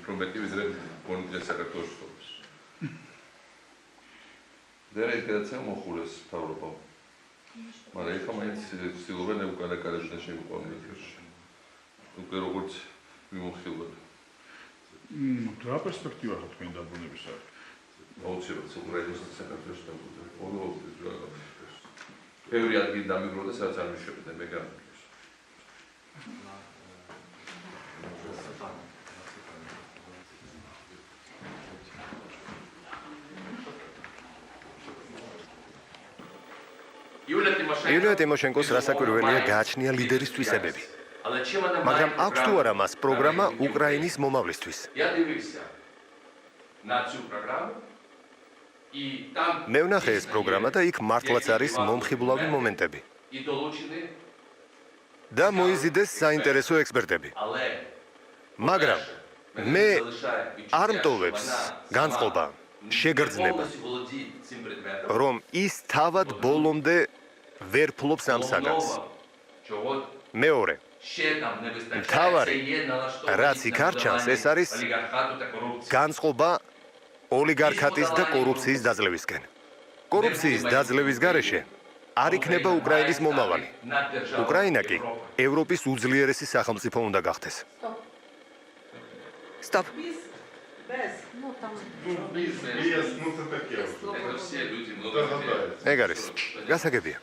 უფრო მეტი ვიდრე გონიძე საქართველოს თავს. და ეს გადაცემა მოხურეს თავრობა. მაგრამ ეხლა მაინც ცდილობენ უკანა კარებიდან შემიყვანონ ეთერში. უკვე როგორც მიმოხილვად. რა პერსპექტივა აქვს თქვენი დაბრუნების არ? აუცილებლად უკრაინის და საქართველოს დაბრუნება. ბევრი ადგილი დამიგროვდა, სადაც არ მიშობდნენ, მე გამიგეს. იულია ტიმოშენკოს რასაკვირველია გააჩნია ლიდერის თვისებები. მაგრამ აქვს თუ არა მას პროგრამა უკრაინის მომავლისთვის. მე ვნახე ეს პროგრამა და იქ მართლაც არის მომხიბლავი მომენტები. და მოიზიდეს საინტერესო ექსპერტები. მაგრამ მე არ მტოვებს განწყობა, შეგრძნება, რომ ის თავად ბოლომდე ვერ ფლობს ამ საგანს. მეორე, მთავარი, რაც იქ არ ჩანს, ეს არის განწყობა ოლიგარქატის და კორუფციის დაძლევისკენ. კორუფციის დაძლევის გარეშე არ იქნება უკრაინის მომავალი. უკრაინა კი ევროპის უძლიერესი სახელმწიფო უნდა გახდეს. Stop. ეგ არის. გასაგებია.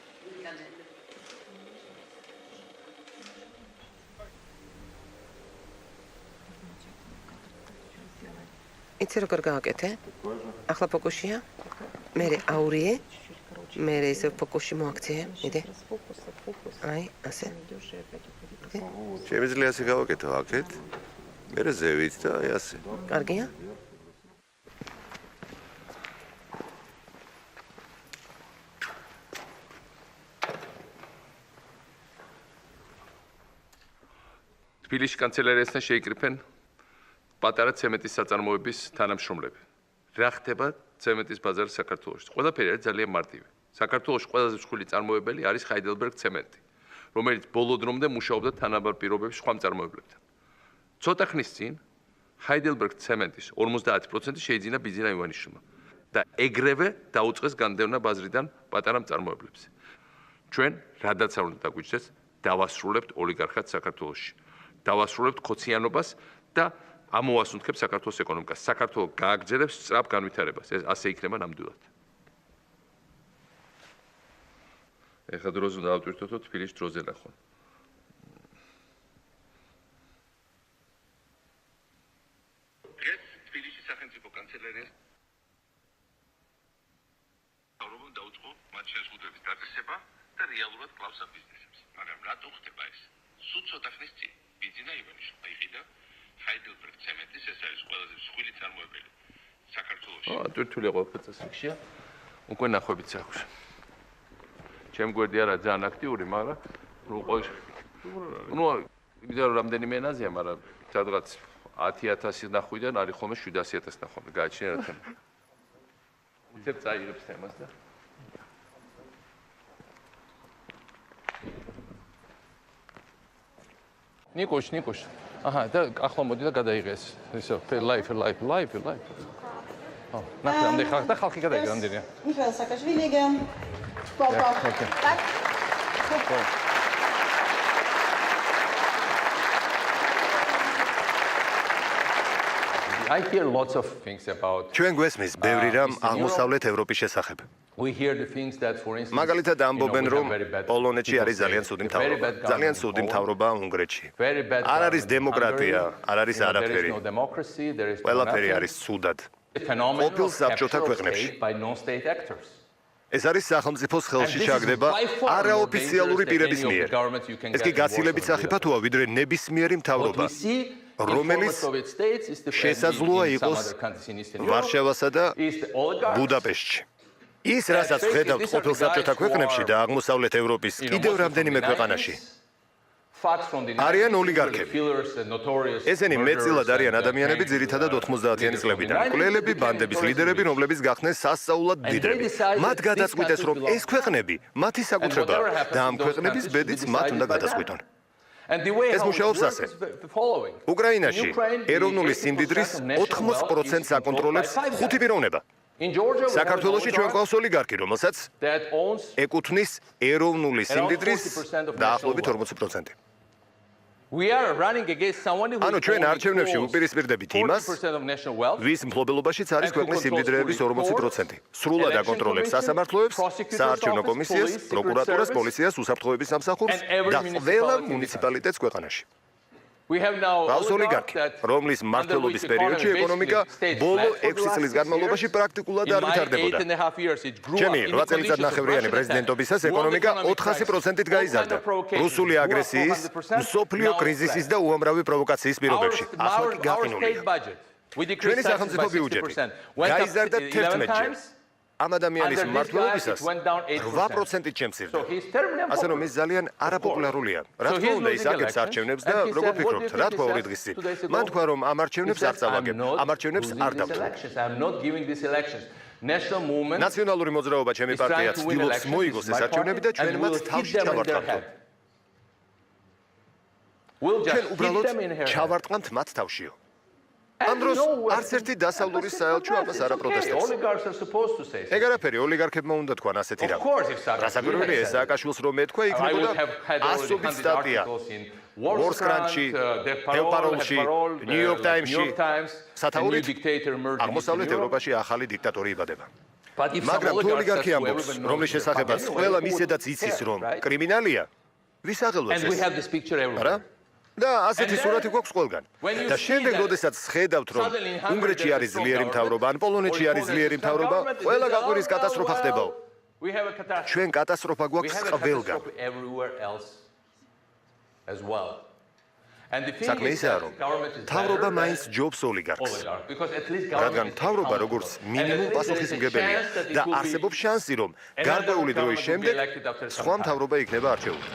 იცი როგორ გააკეთე? ახლა ფოკუსია? მერე აურიე? მერე ისე ფოკუსში მოაქციე? იდე? აი, ასე. შემიძლია ასე გავაკეთო აქეთ? მერე ზევით და აი ასე. კარგია? თბილისში კანცელერიასთან შეიკრიფენ პატარა ცემენტის საწარმოების თანამშრომლები. რა ხდება ცემენტის ბაზარი საქართველოში? ყველაფერი არის ძალიან მარტივი. საქართველოში ყველაზე მსხვილი წარმოებელი არის ჰაიდელბერგ ცემენტი, რომელიც ბოლო დრომდე მუშაობდა თანაბარ პირობებში სხვა მწარმოებლებთან. ცოტა ხნის წინ ჰაიდელბერგ ცემენტის 50% შეიძინა ბიძინა ივანიშვილმა და ეგრევე დაუწყეს განდევნა ბაზრიდან პატარა მწარმოებლებს. ჩვენ რადაც არ უნდა დაგვიჩნდეს, დავასრულებთ ოლიგარქატს საქართველოში. დავასრულებთ ხოციანობას და ამოასუნთქებს საქართველოს ეკონომიკას. საქართველო გააგრძელებს სწრაფ განვითარებას. ეს ასე იქნება ნამდვილად. ეხლა დროზე უნდა ავტვირთოთ, თბილისში დროზე ნახონ. თბილისში სახელმწიფო კანცელერიას თავრობამ დაუწყო მათ შეზღუდვების დაწესება და რეალურად კლავს ამ ბიზნესებს. მაგრამ რატო ხდება ეს? სულ ცოტა ხნის წინ ბიძინა ივანიშვილმა იყიდა ჰაიდელბერგ ცემენტის, ეს არის ყველაზე მსხვილი წარმოებელი საქართველოში. თვითული ყოველთვის წესრიგშია. უკვე ნახვებიც აქვს. ჩემ გვერდი არა ძალიან აქტიური, მაგრამ იმედია რომ რამდენიმე ენაზეა, მაგრამ სადღაც 10,000 ნახვიდან არის ხოლმე 700,000 ნახვამდე გააჩნია რა თემა. უცებ წაიღებს თემას და ნიკოშ. აჰა, და ახლა მოდი და გადაიღეს. ისო, live. ნახე, და ხალხი გადაიღე რამდენია. Michael Saakashvili again. Papa. Okay. I hear lots of things about ჩვენ გვესმის ბევრი რამ აღმოსავლეთ ევროპის შესახებ. We hear the things that for instance მაგალითად ამბობენ რომ პოლონეთში არის ძალიან ცუდი მთავრობა. ძალიან ცუდი მთავრობა უნგრეთში. არ არის დემოკრატია, არ არის არაფერი. ყველაფერი არის ცუდად. ყოფილ საბჭოთა ქვეყნებში. ეს არის სახელმწიფოს ხელში ჩაგდება არაოფიციალური პირების მიერ. ეს კი გაცილებით სახიფათოა ვიდრე ნებისმიერი მთავრობა, რომელიც შესაძლოა იყოს ვარშავასა და ბუდაპეშტში. ის, რასაც ხედავთ ყოფილ საბჭოთა ქვეყნებში და აღმოსავლეთ ევროპის კიდევ რამდენიმე ქვეყანაში, არიან ოლიგარქები. ესენი მეტწილად არიან ადამიანები ძირითადად 90-იანი წლებიდან. მკვლელები, ბანდების ლიდერები, რომლებიც გახდნენ სასწაულად დიდრები. მათ გადაწყვიტეს, რომ ეს ქვეყნები მათი საკუთრებაა და ამ ქვეყნების ბედიც მათ უნდა გადაწყვიტონ. ეს მუშაობს ასე. უკრაინაში ეროვნული სიმდიდრის 80%-ს აკონტროლებს ხუთი პიროვნება. საქართველოში ჩვენ გვყავს ოლიგარქი, რომელსაც ეკუთვნის ეროვნული სიმდიდრის დაახლოებით 40%. ანუ ჩვენ არჩევნებში უპირისპირდებით იმას, ვის მფლობელობაშიც არის ქვეყნის სიმდიდრეების 40%. სრულად აკონტროლებს სასამართლოებს, საარჩევნო კომისიას, პროკურატურას, პოლიციას, უსაფრთხოების სამსახურს და ყველა მუნიციპალიტეტს ქვეყანაში. გავს ოლიგარქი, რომლის მმართველობის პერიოდში ეკონომიკა ბოლო 6 წლის განმავლობაში პრაქტიკულად არ ვითარდებოდა. ჩემი 8 წელიწადნახევრიანი პრეზიდენტობისას ეკონომიკა 400%-ით გაიზარდა. რუსული აგრესიის, მსოფლიო კრიზისის და უამრავი პროვოკაციის პირობებში. ახლა კი გაყინულია. ჩვენი სახელმწიფო ბიუჯეტი გაიზარდა 11-ჯერ. ამ ადამიანის მმართველობისას 8%-ით შემცირდა. ასე რომ ეს ძალიან არაპოპულარულია. რა თქმა უნდა, ის აკეთებს არჩევნებს და როგორ ფიქრობთ, რა თქვა 2 დღის წინ? მან თქვა, რომ ამ არჩევნებს არ წავაგებ, ამ არჩევნებს არ დავწერ. ნაციონალური მოძრაობა ჩემი პარტია ცდილობს მოიგოს ეს არჩევნები და ჩვენ მათ თავში ჩავარტყამთ. ჩვენ უბრალოდ ჩავარტყამთ მათ თავშიო. ამ დროს არც ერთი დასავლური საელჩო ამას არ აპროტესტებს. ეგ არაფერი ოლიგარქებმა უნდა თქვან ასეთი რამ. რასაკვირველია, სააკაშვილს რომ ეთქვა, იქნებოდა ასობით სტატია. Wall Street-ში, El Parol-ში, New York Times-ში. სათაურით აღმოსავლეთ ევროპაში ახალი დიქტატორი იბადება. მაგრამ თუ ოლიგარქი ამბობს, რომლის შესახებაც ყველა მისედაც იცის, რომ კრიმინალია, ვის აღელვებს ეს? არა? და ასეთი სურათი გვაქვს ყველგან. და შემდეგ, როდესაც ხედავთ, რომ უნგრეთში არის ძლიერი მთავრობა, ან პოლონეთში არის ძლიერი მთავრობა, ყველა გაყვირის კატასტროფა ხდებაო. ჩვენ კატასტროფა გვაქვს ყველგან. საქმე ისაა, რომ მთავრობა მაინც ჯობს ოლიგარქს. რადგან მთავრობა როგორც მინიმუმ პასუხისმგებელია და არსებობს შანსი, რომ გარკვეული დროის შემდეგ სხვა მთავრობა იქნება არჩეული.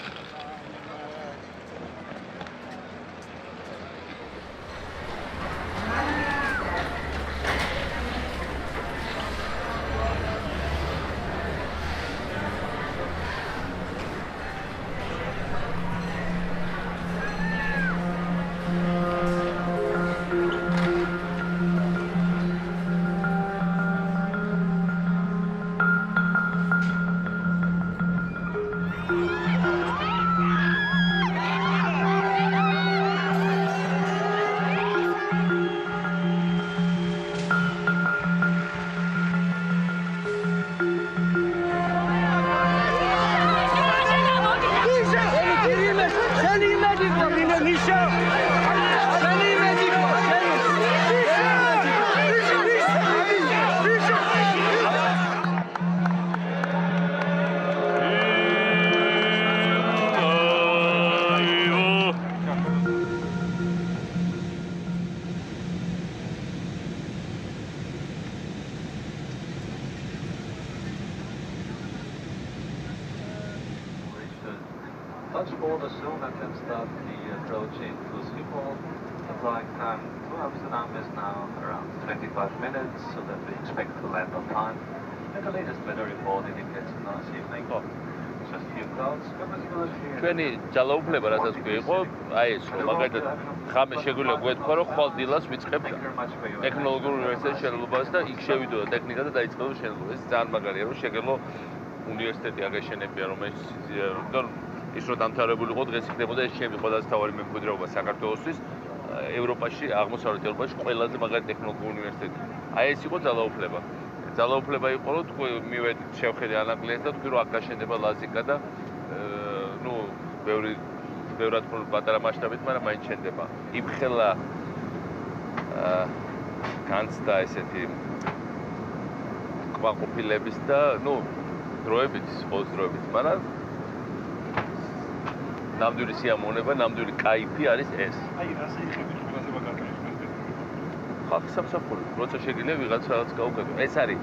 მიშა touch border soon and can start the approach into Schiphol. The flight time to Amsterdam is now around 25 minutes, so that we expect to land on time. And the latest weather report indicates last evening. Just a few clouds. ჩვენი ძალაუფლება რასაც გვიყო, აი ეს რომ მაგალითად ხამე შეგვიძლია გვეთქვა რომ ხვალ დილას ვიწყებ ტექნოლოგიურ უნივერსიტეტის შენობას და იქ შევიდო ტექნიკა და დაიწყო შენობა. ეს ძალიან მაგარია რომ შეგელო უნივერსიტეტი აგეშენებია რომელიც ის რომ დამთავრებული იყო დღეს იქნებოდა ეს ჩემი ყველაზე თავარი მემკვიდრეობა საქართველოსთვის ევროპაში, აღმოსავლეთ ევროპაში ყველაზე მაგარი ტექნოლოგიური უნივერსიტეტი. აი ეს იყო ძალაუფლება. ძალაუფლება იყო რომ თქვი მივედით შევხედე ანაკლიას და თქვი რომ აქ გაშენდება ლაზიკა და ნუ ბევრად პატარა მასშტაბით, მაგრამ მაინც შენდება. იმხელა განცდა ესეთი კმაყოფილების და ნუ დროებით, ბოლოს დროებით, მაგრამ ნამდვილი სიამოვნება, ნამდვილი кайფი არის ეს. აი, რასე იხებით ყველაზე მაგარი ხალხი სამსახური, როცა შეგიძლია ვიღაც რაღაც გაუკეთო. ეს არის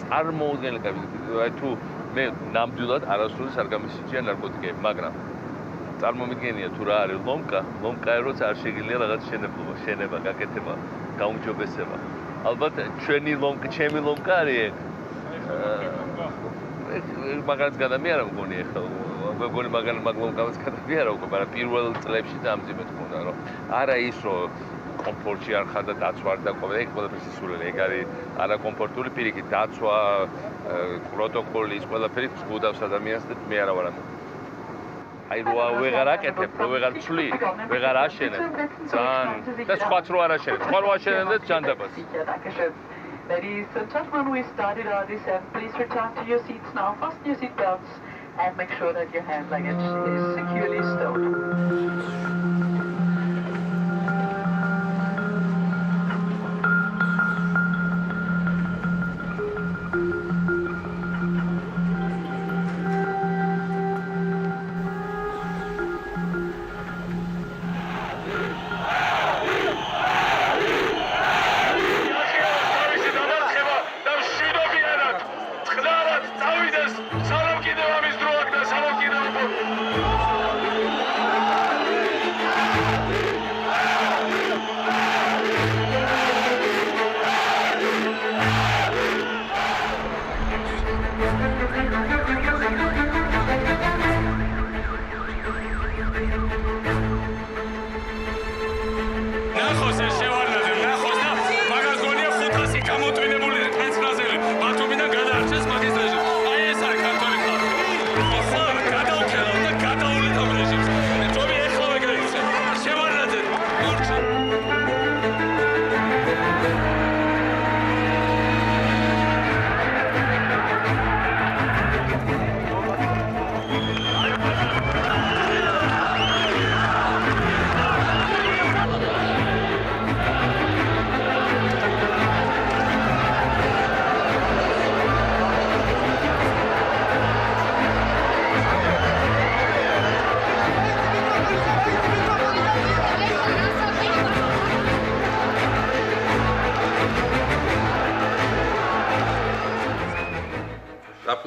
წარმოუდგენელი кайფი. აი თუ მე ნამდვილად არასდროს არ გამისიჭია ნარკოტიკები, მაგრამ წარმომიდგენია თუ რა არის ლომკა, ლომკა როცა არ შეგიძლია რაღაც შენება, გაკეთება, გაუმჯობესება. ალბათ ჩვენი ლომკა, ჩემი ლომკა არის ეგ. მაგაც გადამი არ მგონი ახლა მეგონი მაგალ გამოსკადები არა უკვე, მაგრამ პირველ წლებში დამძიმეთ მქონდა, რომ არა ის რომ კომფორტში არ ხარ და დაცვა არ დაყვება, ეგ ყველაფერი სისულელე, ეგ არის არაკომფორტული პირიქით, დაცვა, პროტოკოლი, ის ყველაფერი გუდავს ადამიანს და მე არა ვარ ამბობ. აი რო ვეღარ აკეთებ, რო ვეღარ ვცვლი, ვეღარ აშენებ, ძალიან და სხვაც რო არ აშენებ, სხვა რო აშენებ და ჯანდაბას. Ladies and gentlemen, we started our descent. Please return to your seats now. Fasten your seat belts and make sure that your hand luggage is securely stowed.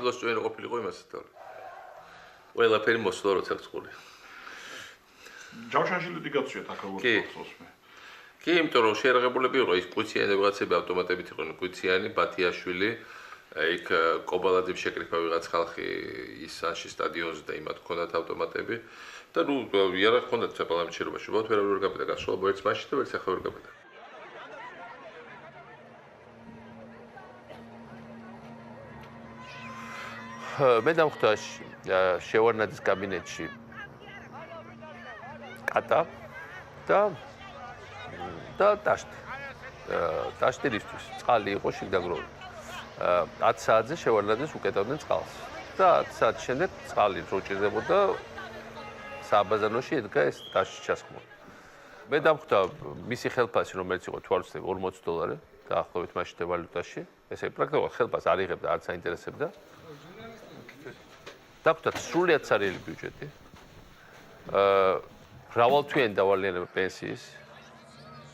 ფილოსოფია ყოფილიყო იმასაც და ყველაფერი მოსვლა როცა გწყური. ჯავშანშილი გაცვიეთ აქ როგორც ხსოვს მე. კი, იმიტომ რომ შეერაღებულები იყო ის კუციანი ვიღაცები ავტომატებით იყვნენ, კუციანი, ბათიაშვილი, იქ კობალაძის შეკრიფა ვიღაც ხალხი ის ანში სტადიონზე და იმათ ჰქონდათ ავტომატები და ნუ იარაღ ჰქონდათ საპარლამენტში, უბრალოდ ვერ გაბედა გასვლა, ვერც მაშინ და ვერც ახლა ვერ გაბედა. მე დამხვდა შევარნაძის კაბინეტში კატა და ტაშტი. ტაშტისთვის წყალი იყო შიგდაგროვებული. 10 საათზე შევარნაძეს უკეტავდნენ წყალს. და 10 საათის შემდეგ წყალი რო ჭირდებოდა სააბაზანოში ედგა ეს ტაშტი ჩასხმო. მე დამხვდა მისი ხელფასი, რომელიც იყო თვალწინ $40 დაახლოებით მაშინ ვალუტაში. ესე პრაქტიკულად ხელფასს არ იღებდა, არც აინტერესებდა. დაგვდა სრულიად სარიელი ბიუჯეტი. მრავალთვიანი დავალიანება პენსიის,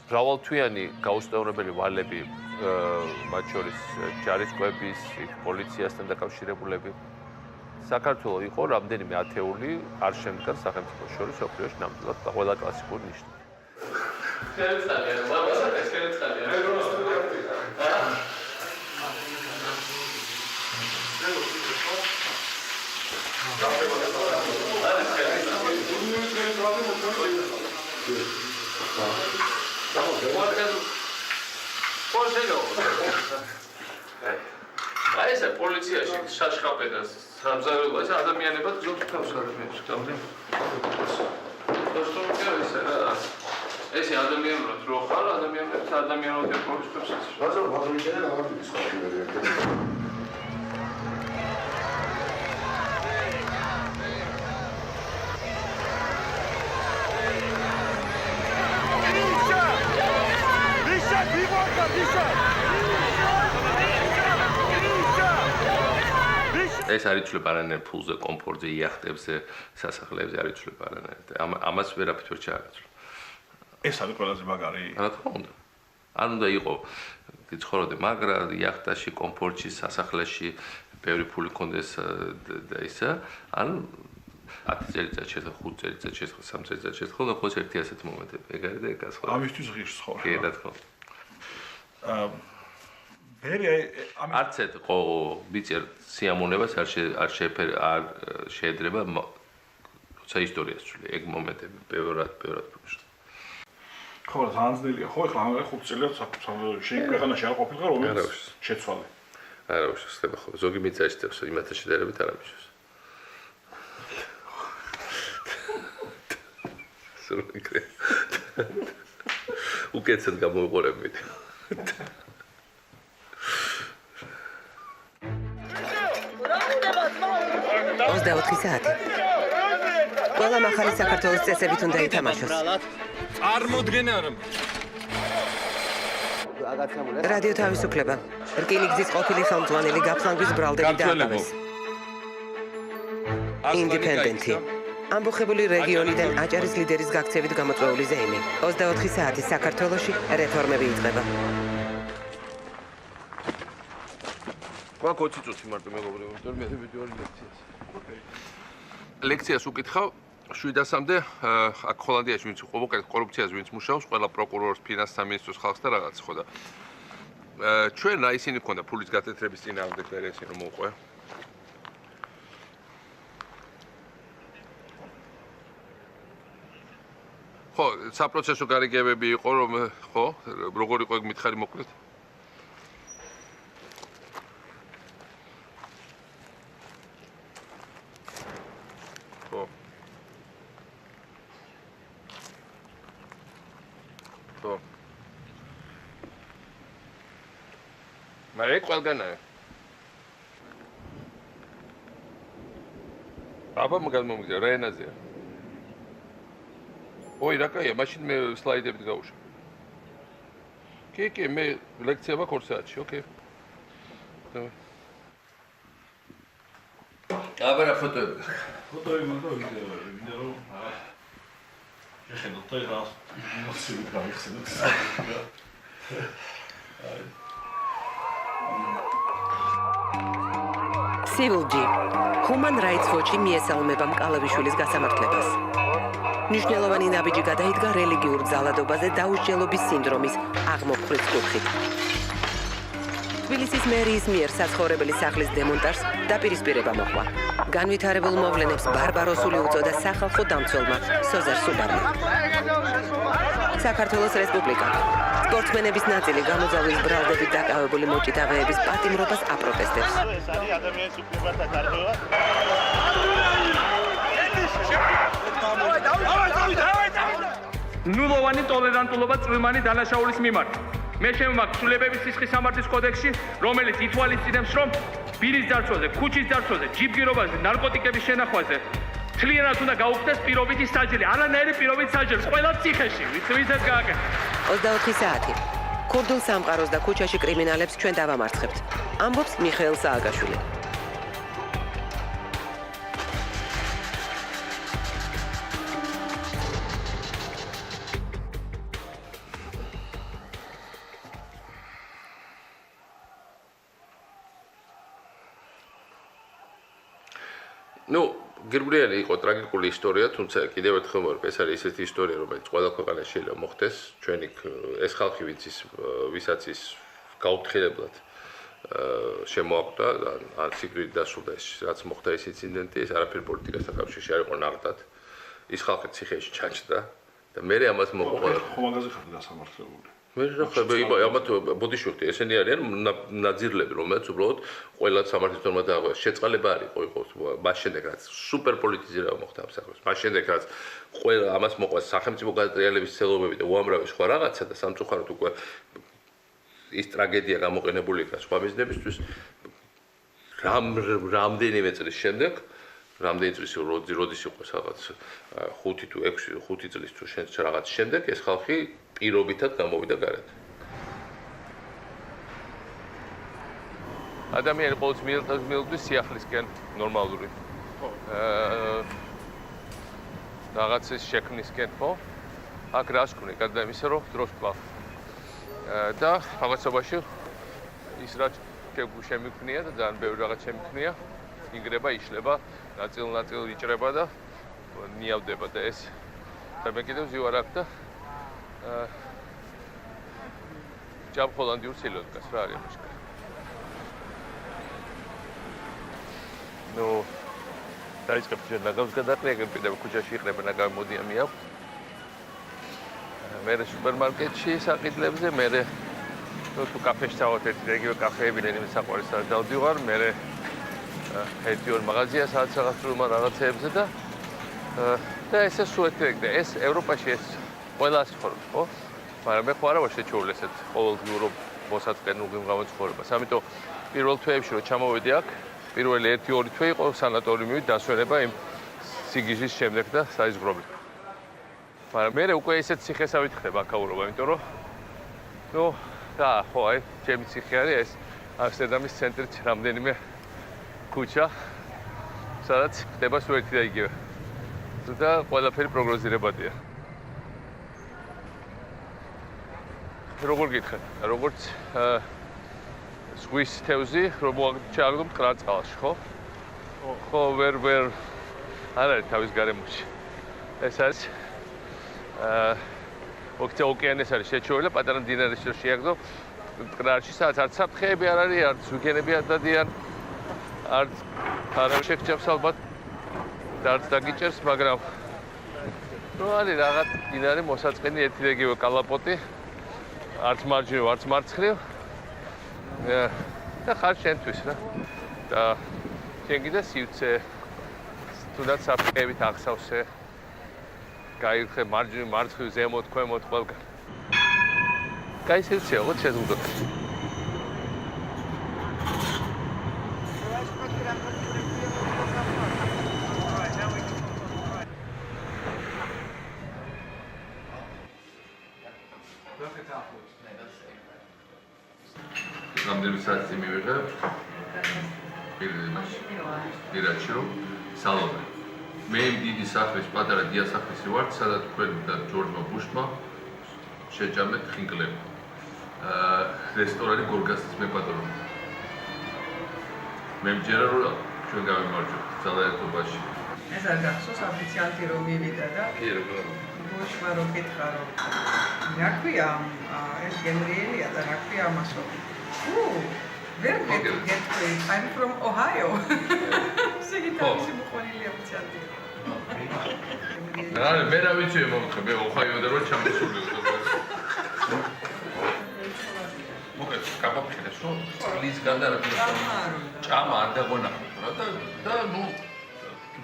მრავალთვიანი გაუსწორებელი ვალები, მათ შორის ჯარისკვლების, პოლიციასთან დაკავშირებულები. საქართველო იყო რამდენიმე ათეული არ შემდგარ სახელმწიფოს შორის სოფლიოში ნამდვილად ყველა კლასიკური ნიშნით. აი ეს პოლიციაში შაშხაპედა სამზარეულო ეს ადამიანებად გზობს თავს ადამიანებს გამდე. ეს ადამიანურად რო ხარ ადამიანებს ადამიანურად ეპოვისთვის. რაზო ვაღრიჭერე რაღაცის ხარ. ეს არ იცვლება არანაირ ფულზე, კომფორტზე, იახტებზე, სასახლეებზე არ იცვლება არანაირ. ამას ვერაფრით ვერ ჩააგაცვლო. ეს არის ყველაზე მაგარი. რა თქმა უნდა. არ უნდა იყო გიცხოვროდე მაგრა, იახტაში, კომფორტში, სასახლეში, ბევრი ფული კონდეს და ისა, ან 10 წელიწადში ერთხელ, 5 წელიწადში ერთხელ, 3 წელიწადში ერთხელ და ხოლმე ერთი ასეთი მომენტები. ეგ არის და ეგ გასხდება. ამისთვის ღირს ცხოვრება. კი, რა თქმა უნდა. არც ეთყო ვიცი სიამოვნებას არ შეედრება როცა ისტორიას ცვლი, ეგ მომენტები ბევრად პრობლემა. ხო, ზანზდელია. ხო, ეხლა ამ 5 წელია შენ ქვეყანაში არ ყოფილიყარ, რომელიც შეცვალე. არა, ხდება ხო. ზოგი მიწაშდებს იმათა შედარებით არ ამიშოს. სულიკრე. უკეთესად გამოიყურებებით. 24 საათი. ყველა მახალი საქართველოს წესებით უნდა ითამაშოს. წარმოდგენა არა. რადიო თავისუფლება. რკინიგზის ყოფილი ხელმძღვანელი გაფლანგვის ბრალდები დააყენეს. ინდიპენდენტი. ამბოხებული რეგიონიდან აჭარის ლიდერის გაქცევით გამოწვეული ზეიმი. 24 საათი საქართველოში რეფორმები იწყება. გვაქვს 20 წუთი მარტო მეგობრებო, მე ვიდეო ლექციას. ლექციას უკითხავ 700-მდე აქ ჰოლანდიაში ვინც კორუფციაზე ვინც მუშაობს, ყველა პროკურორს, ფინანსთა სამინისტროს ხალხს და რაღაც ხო და ჩვენ რა ისინი ქონდა ფულის გათეთრების წინააღმდეგ ვერესი რომ მოყვე. ხო, საპროცესო გარიგებები იყო რომ ხო, როგორ იყო ეგ მითხარი მოკლედ? ხო. ხო. მაგრამ ყველგანაა. აბა მაგალმომიგდა რა ენაზეა? ой, რა კაია, მაშინ მე სლაიდებით გავუშვა. კი, მე ლექცია მაქვს 2 საათში, ოკეი. დავай. აბა რა ფოტოები? ფოტოები მაგა ვიდეოები, მინდა რომ შეხედოთ და რა მოსული გავიხსენოთ. Civil-G. Human Rights Watch-ი მიესალმება მკალავიშვილის გასამართლებას. მნიშვნელოვანი ნაბიჯი გადაიდგა რელიგიურ ძალადობაზე დაუსჯელობის სინდრომის აღმოფხვრის კუთხით. თბილისის მერიის მიერ საცხოვრებელი სახლის დემონტაჟს დაპირისპირება მოჰყვა. განვითარებულ მოვლენებს ბარბაროსული უწოდა სახალხო დამცველმა სოზარ სუბარმა. საქართველოს რესპუბლიკა. სპორტსმენების ნაწილი გამოძალვის ბრალდებით დაკავებული მოჭიდავეების პატიმრობას აპროტესტებს. ნულოვანი ტოლერანტულობა წვრილმანი დანაშაულის მიმართ. მე შემოგვაქვს ცვლილებების სისხლის სამართლის კოდექსში, რომელიც ითვალისწინებს, რომ ბირის ძარცვაზე, ქუჩის ძარცვაზე, ჯიბგირობაზე, ნარკოტიკების შენახვაზე მთლიანად უნდა გაუქმდეს პირობითი საჯელი, არანაირი პირობითი საჯელი, ყველა ციხეში, ვისაც გააკეთეთ. 24 საათი. ქურდულ სამყაროს და ქუჩაში კრიმინალებს ჩვენ დავამარცხებთ. ამბობს მიხეილ სააკაშვილი. ნუ გერბლიანი იყო ტრაგიკული ისტორია, თუმცა კიდევ ერთხელ მოვარ, ეს არის ესეთი ისტორია, რომელიც ყველა ქვეყანაში შეიძლება მოხდეს. ჩვენი ეს ხალხი ვისაც ის გაუთხილებლად შემოაკვდა, ან სიკვდილით დასრულდა ეს რაც მოხდა ეს ინციდენტი, ეს არაფერი პოლიტიკასთან კავშირში არ იყო ნაღდად. ის ხალხი ციხეში ჩაჭდა და მე ამას მოყვა. ხო მაგაზე ხარ გასამართლებული. მე რა ხება, ამათ ბოდიშვილი, ესენი არიან ნაძირლები, რომელიც უბრალოდ ყველა სამართლის ნორმა დააღვევს. შეწყალება არ იყო მას შემდეგ რაც სუპერ პოლიტიზირება მოხდა ამ საქმეს. მას შემდეგ რაც ყველა ამას მოყვა სახელმწიფო გადატრიალების ცელობები და უამრავი სხვა რაღაცა და სამწუხაროდ უკვე ის ტრაგედია გამოყენებული იქნა სხვა მიზნებისთვის. რამდენიმე წლის შემდეგ რამდენი წლის როდის იყო რაღაც 5 თუ 5 წლის თუ რაღაც შემდეგ ეს ხალხი პირობითად გამოვიდა გარეთ. ადამიანი ყოველთვის მიელწვის სიახლისკენ ნორმალური. რაღაცის შექმნისკენ, ხო? აქ რას ქმნი, გარდა იმისა, რომ დროს კვლავ. და რაღაცობაში ის რაც შემიქმნია და ძალიან ბევრი რაღაც შემიქმნია, იგრება, იშლება, ნაწილ იჭრება და ნიავდება და ეს და მე კიდევ ზივარ აქ და ჯაბ ჰოლანდიურ სილოდკას რა არის მაშკა. ნუ დაიწყებ ჩვენ ნაგავს გადაყრია, კიდევ ქუჩაში იყრება ნაგავი მოდია მიაქვს. მე სუპერმარკეტში საყიდლებზე, მე თუ კაფეში წავალ ერთი რეგიო კაფეები ნენიმ საყვარელს დავდივარ, მე ერთი-ორ მაღაზია სადაც რაღაც სრულმა რაღაცეებზე და ესე სუეთრეკ და ეს ევროპაში ეს ყველას ხდება, ხო? მაგრამ მე ხო არა ვარ შეჩეული ესეთ ყოველდღიურ მოსაწყენულ გამოცხოვრებას. ამიტომ პირველ თვეებში რომ ჩამოვედი აქ, პირველი 1-2 თვე იყო სანატორიუმი დასვენება იმ სიგიჟის შემდეგ და საიზღრობლი. მაგრამ მე უკვე ესეთ ციხესავით ხდება აქაურობა, იმიტომ რომ და ხო აი ჩემი ციხე არის ეს ამსტერდამის ცენტრით რამდენიმე ქუჩა, სადაც ხდება სულ ერთი და იგივე. და ყველაფერი პროგნოზირებადია. როგორ გითხარ? როგორც ზღვის თევზი, რომ ჩააგდო მტკნარ წყალში, ხო? ხო, ვერ არ არის თავის გარემოში. ეს არის ოკეანეს არის შეჩეული და პატარა მდინარეში რომ შეაგდო მტკნარში, სადაც არც საფრთხეები არ არის, არც ვიგენები არ დადიან, არც არ შეგჭებს ალბათ და არც დაგიჭერს, მაგრამ არის რაღაც მდინარე მოსაწყენი ერთი და იგივე კალაპოტი, არც მარჯვნივ, არც მარცხნივ. და ხარ შენთვის რა. და შენ კიდე სივცე თუნდაც საფრთხეებით აღსავსე. გაიხე მარჯვნივ, მარცხნივ, ზემოთ, ქვემოთ, ყველგან. კაი სივცეა, ხო შეზღუდოთ. რამდენი საათი მივიღებ? პირდაპირ რომ სალონი. მე იმ დიდი სახლის, პატარა დიასახლისი ვარ, სადაც თქვენ და ჯორჯმა ბუშმა შეჭამეთ ხინკლები. რესტორანი გორგასის მეპატრონე. მე მჯერა რომ ჩვენ გავიმარჯვებთ ძალაერთობაში. ეს არ გახსოვს ოფიციალურად რომ მივიდა და კი როგორ ბუშმა რომ კითხა რომ რა ქვია ეს გენრიელია და რა ქვია ამასო Where did you get it? I'm from Ohio. Სიგიტავისი მოყოლილი ოფიციალურად. მე რა ვიცი მომხე მე ოჰაიოდან რომ ჩამოსულიო. მოგეთ კაპაფხილეს რომ წყლის გადარაცხა ჭამა არ დაგონახა და ნუ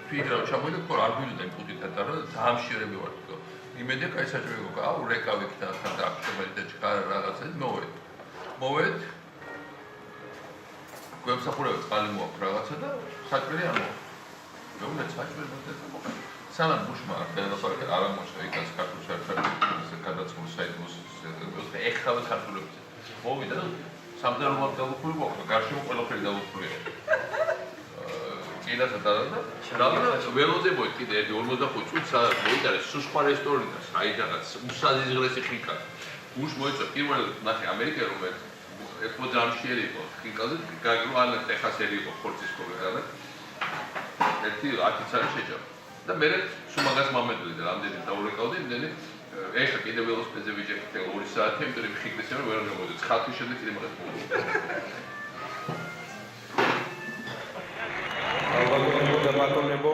ფიგრა ჩამოვიდა ხო არ გვიდოდა იმ პუტიტად რა დაამშიერები ვარ თქო. იმედია კაი საჭირო გქა აუ რეკავი და თან აქტობელი და ჩქარა რაღაცა მოვედ გვემსახურებთ წყალი მოაქვს რაღაცა და საჭმელი არ მოაქვს. მე უნდა საჭმელი მოხდეს. სანამ ბუშმა დედაფალკე არ აღმოჩნდა იქაც ქართულში ერთ-ერთი გადაცემული საიტის ეხავე ქართულებზე. მოვიდა და სამზარეულოდ დაგუხული მოხდა, გარშემო ყველაფერი დაგუხულია. კიდეც და ველოზე მოიწ კიდე 45 წუთს მოიტანე სხვა რესტორანიდან, საიდანაც უსაზღრესი ხინკალი. ბუშ მოიწვა პირველ ნახე ამერიკა რომელიც ერთმო ჯამშიერი იყო ხინკალზე, გაგრო ან ტეხასელი იყო ხორცის კოლეგა. ერთი 10 წელი შეჭამა. და მე სულ მაგას მომედლი და რამდენი დაურეკავდი, იმდენი ეხა კიდე ველოსიპედზე ვიჭერდი 2 საათი, იმიტომ რომ ხინკლის ამერ ვერ გამოდე. 9 თვის შემდეგ კიდე მაგას მოვიდა. ბატონებო,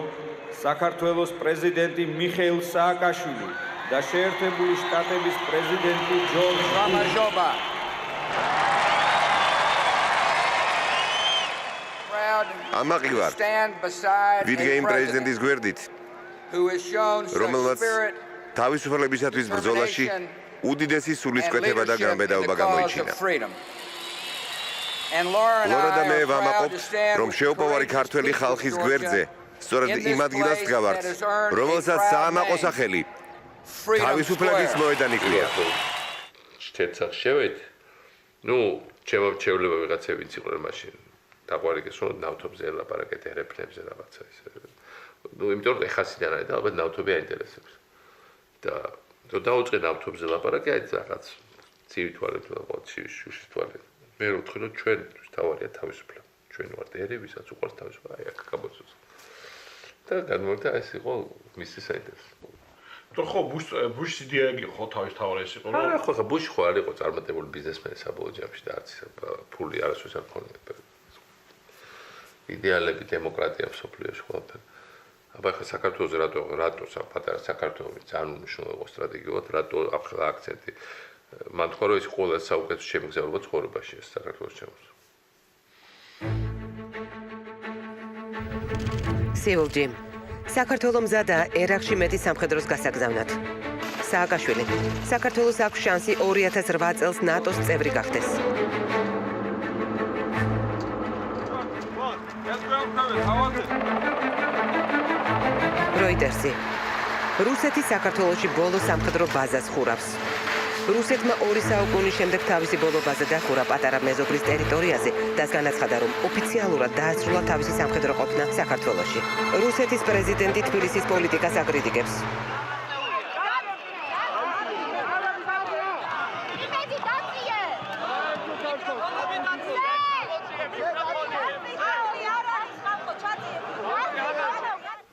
საქართველოს პრეზიდენტი მიხეილ სააკაშვილი და შეერთებული შტატების პრეზიდენტი ჯორჯ გამარჯობა. ამაყივარ ვიდგე იმ პრეზიდენტის გვერდით, რომელმაც თავისუფლებისათვის ბრძოლაში უდიდესი სულისკვეთება და გამბედაობა გამოიჩინა. ლორა და მე ვამაყობთ, რომ შეუპოვარი ქართველი ხალხის გვერდზე სწორედ იმ ადგილას დგავართ, რომელსაც საამაყო სახელი თავისუფლების მოედანი ქვია. შეთსახ შევედ? ნუ ჩემოჩევლება ვიღაცა ვიცი ყოლ მაშინ. დაყვარიგეს რომ ნავთობზე ელაპარაკეთ, ერეფლებზე რაღაცა ისე. ნუ იმიტომ რომ ეხასიდან არის და ალბათ ნავთობი აინტერესებს. და რო დაუწყე ნავთობზე ლაპარაკი, აი რაღაც ცივი თვალები ვიყავთ, შუშის თვალები. მე რო ვთქვი რომ ჩვენთვის თავარია თავისუფლება. ჩვენ ვართ ერი, ვისაც უყვარს თავისუფლება, აი აქ გაბოცოს. და განმოვიდა ეს იყო მისი საინტერესო. თუ ხო ბუშის იდეა იგი ხო თავის თავარი ეს იყო რომ არა ხო ბუში ხო არ იყო წარმატებული ბიზნესმენი საბოლოო ჯამში და არც ფული არასოდეს არ ქონია. იდეალები დემოკრატია მსოფლიოში ყველაფერი. აბა ხა საქართველოს რატო პატარა საქართველოს ძალიან მნიშვნელოვანი სტრატეგიულად რატო ახლა აქცენტი მან თქვა რომ ეს ყველა საუკეთესო შემგზავრება ცხოვრებაში ეს საქართველოს ჩემს სეულჯი საქართველოს მზადა ერაყში მეტი სამხედროს გასაგზავნად სააკაშვილი საქართველოს აქვს შანსი 2008 წელს ნატოს წევრი გახდეს როიტერსი რუსეთი საქართველოში ბოლო სამხედრო ბაზას ხურავს რუსეთმა 2 საუკუნის შემდეგ თავისი ბოლო ბაზა დახურა პატარა მეზობლის ტერიტორიაზე და განაცხადა რომ ოფიციალურად დაასრულა თავისი სამხედრო ყოფნა საქართველოში რუსეთის პრეზიდენტი თბილისის პოლიტიკას აკრიტიკებს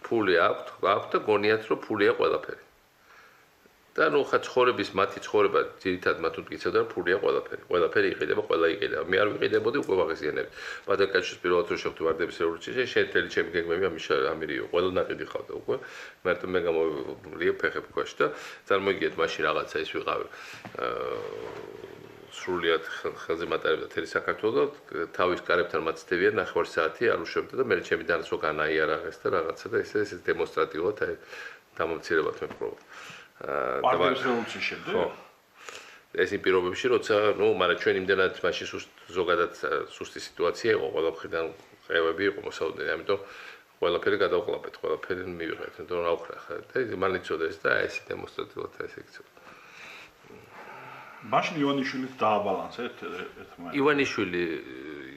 ფული აქვს და გონიათ რომ ფულია ყველაფერი. და ნუ ხა ცხოვრების მათი ცხოვრება ძირითადად მათ უთქიცებდა რომ ფულია ყველაფერი. ყველაფერი იყიდება, ყველა იყიდება. მე არ ვიყიდებოდი უკვე ვაღიზიანები. პატაკაჩის პირველად რომ შევხვდი ვარდების რევოლუციაში, შეერთელი ჩემი გეგმები მიშა ამირიო. ყველა ნაყიდი ხავდა უკვე. მარტო მე გამოვიე ფეხები ქვაში და წარმოგიდგეთ მაშინ რაღაცა ის ვიყავი. სრულიად ხელზე მატარებდა თელი საქართველოს და თავის კარებთან მაცდევიან 9 საათი არ უშვებდა და მე ჩემი დანაცვა განაიარაღეს და რაღაცა და ეს დემონსტრატიულად აი დამამცირებლად მეპყრობა. პარტიის რევოლუციის შემდეგ? ხო. ეს იმ პირობებში, როცა, ნუ, მაგრამ ჩვენ იმდენად მაშინ ზოგადად სუსტი სიტუაცია იყო, ყველა მხრიდან ყევები იყო მოსაუბრებელი, ამიტომ ყველაფერი გადავყლაპეთ, ყველაფერი მივიღეთ, იმიტომ რა ვხრა ხა და მან იცოდა ეს და ეს დემონსტრატიულად ეს იქცევა. მაშინ ივანიშვილით დააბალანსა ერთმანეთს. ივანიშვილი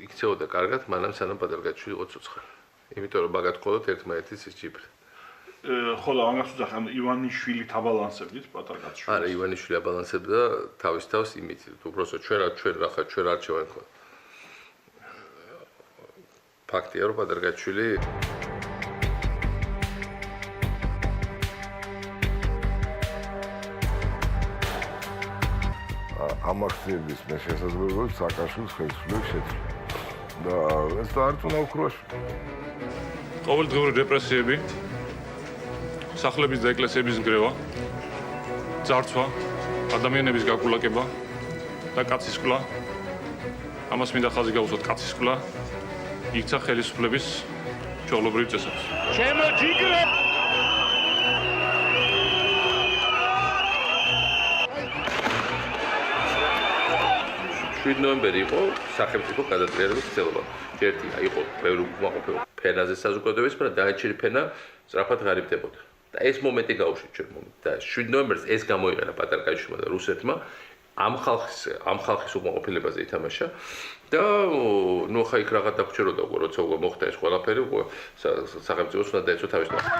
იქცეოდა კარგად, მანამ სანამ პატარგაჩვილი იყო ცოცხალი. იმიტომ რომ მაგათ ყოლოთ ერთმანეთის ის ჯიბრი. ხო და ამას უძახ ამ ივანიშვილით აბალანსებდით პატარგაჩვილს. არა, ივანიშვილი აბალანსებდა თავის თავს იმით, უბრალოდ ჩვენ რახა ჩვენ არჩევანი ხო. ფაქტია რომ პატარგაჩვილი ამ აქციების მე შესაძლებლობით სააკაშვილის ხელისუფლების შეცვლა. და ეს არ თუნა უკროში. ყოველდღიური რეპრესიები, სახლების და ეკლესიების ნგრევა, ძარცვა, ადამიანების გაკულაკება და კაცისკვლა. ამას მინდა ხაზი გაუსვათ კაცისკვლა. იქცა ხელისუფლების ჩვეულებრივ წესებს. ჩემო ჯიგრე 7 ნოემბერი იყო სახელმწიფო გადატრიალების ცდილობა. ერთი იყო ბევრი უკმაყოფილება ფენაზე საზოგადოების, მაგრამ დააჩერი ფენა სწრაფად ღარიბდებოდა. და ეს მომენტი გაუშვით ჩვენ მომენტ. და 7 ნოემბერს ეს გამოიყენა პატარკაიშვილმა და რუსეთმა ამ ხალხის უკმაყოფილებაზე ითამაშა და ნუ ხა იქ რაღაც დაგჭიროდა უკვე როცა უკვე მოხდა ეს ყველაფერი უკვე სახელმწიფოს უნდა დაეცვა თავის ნახვა.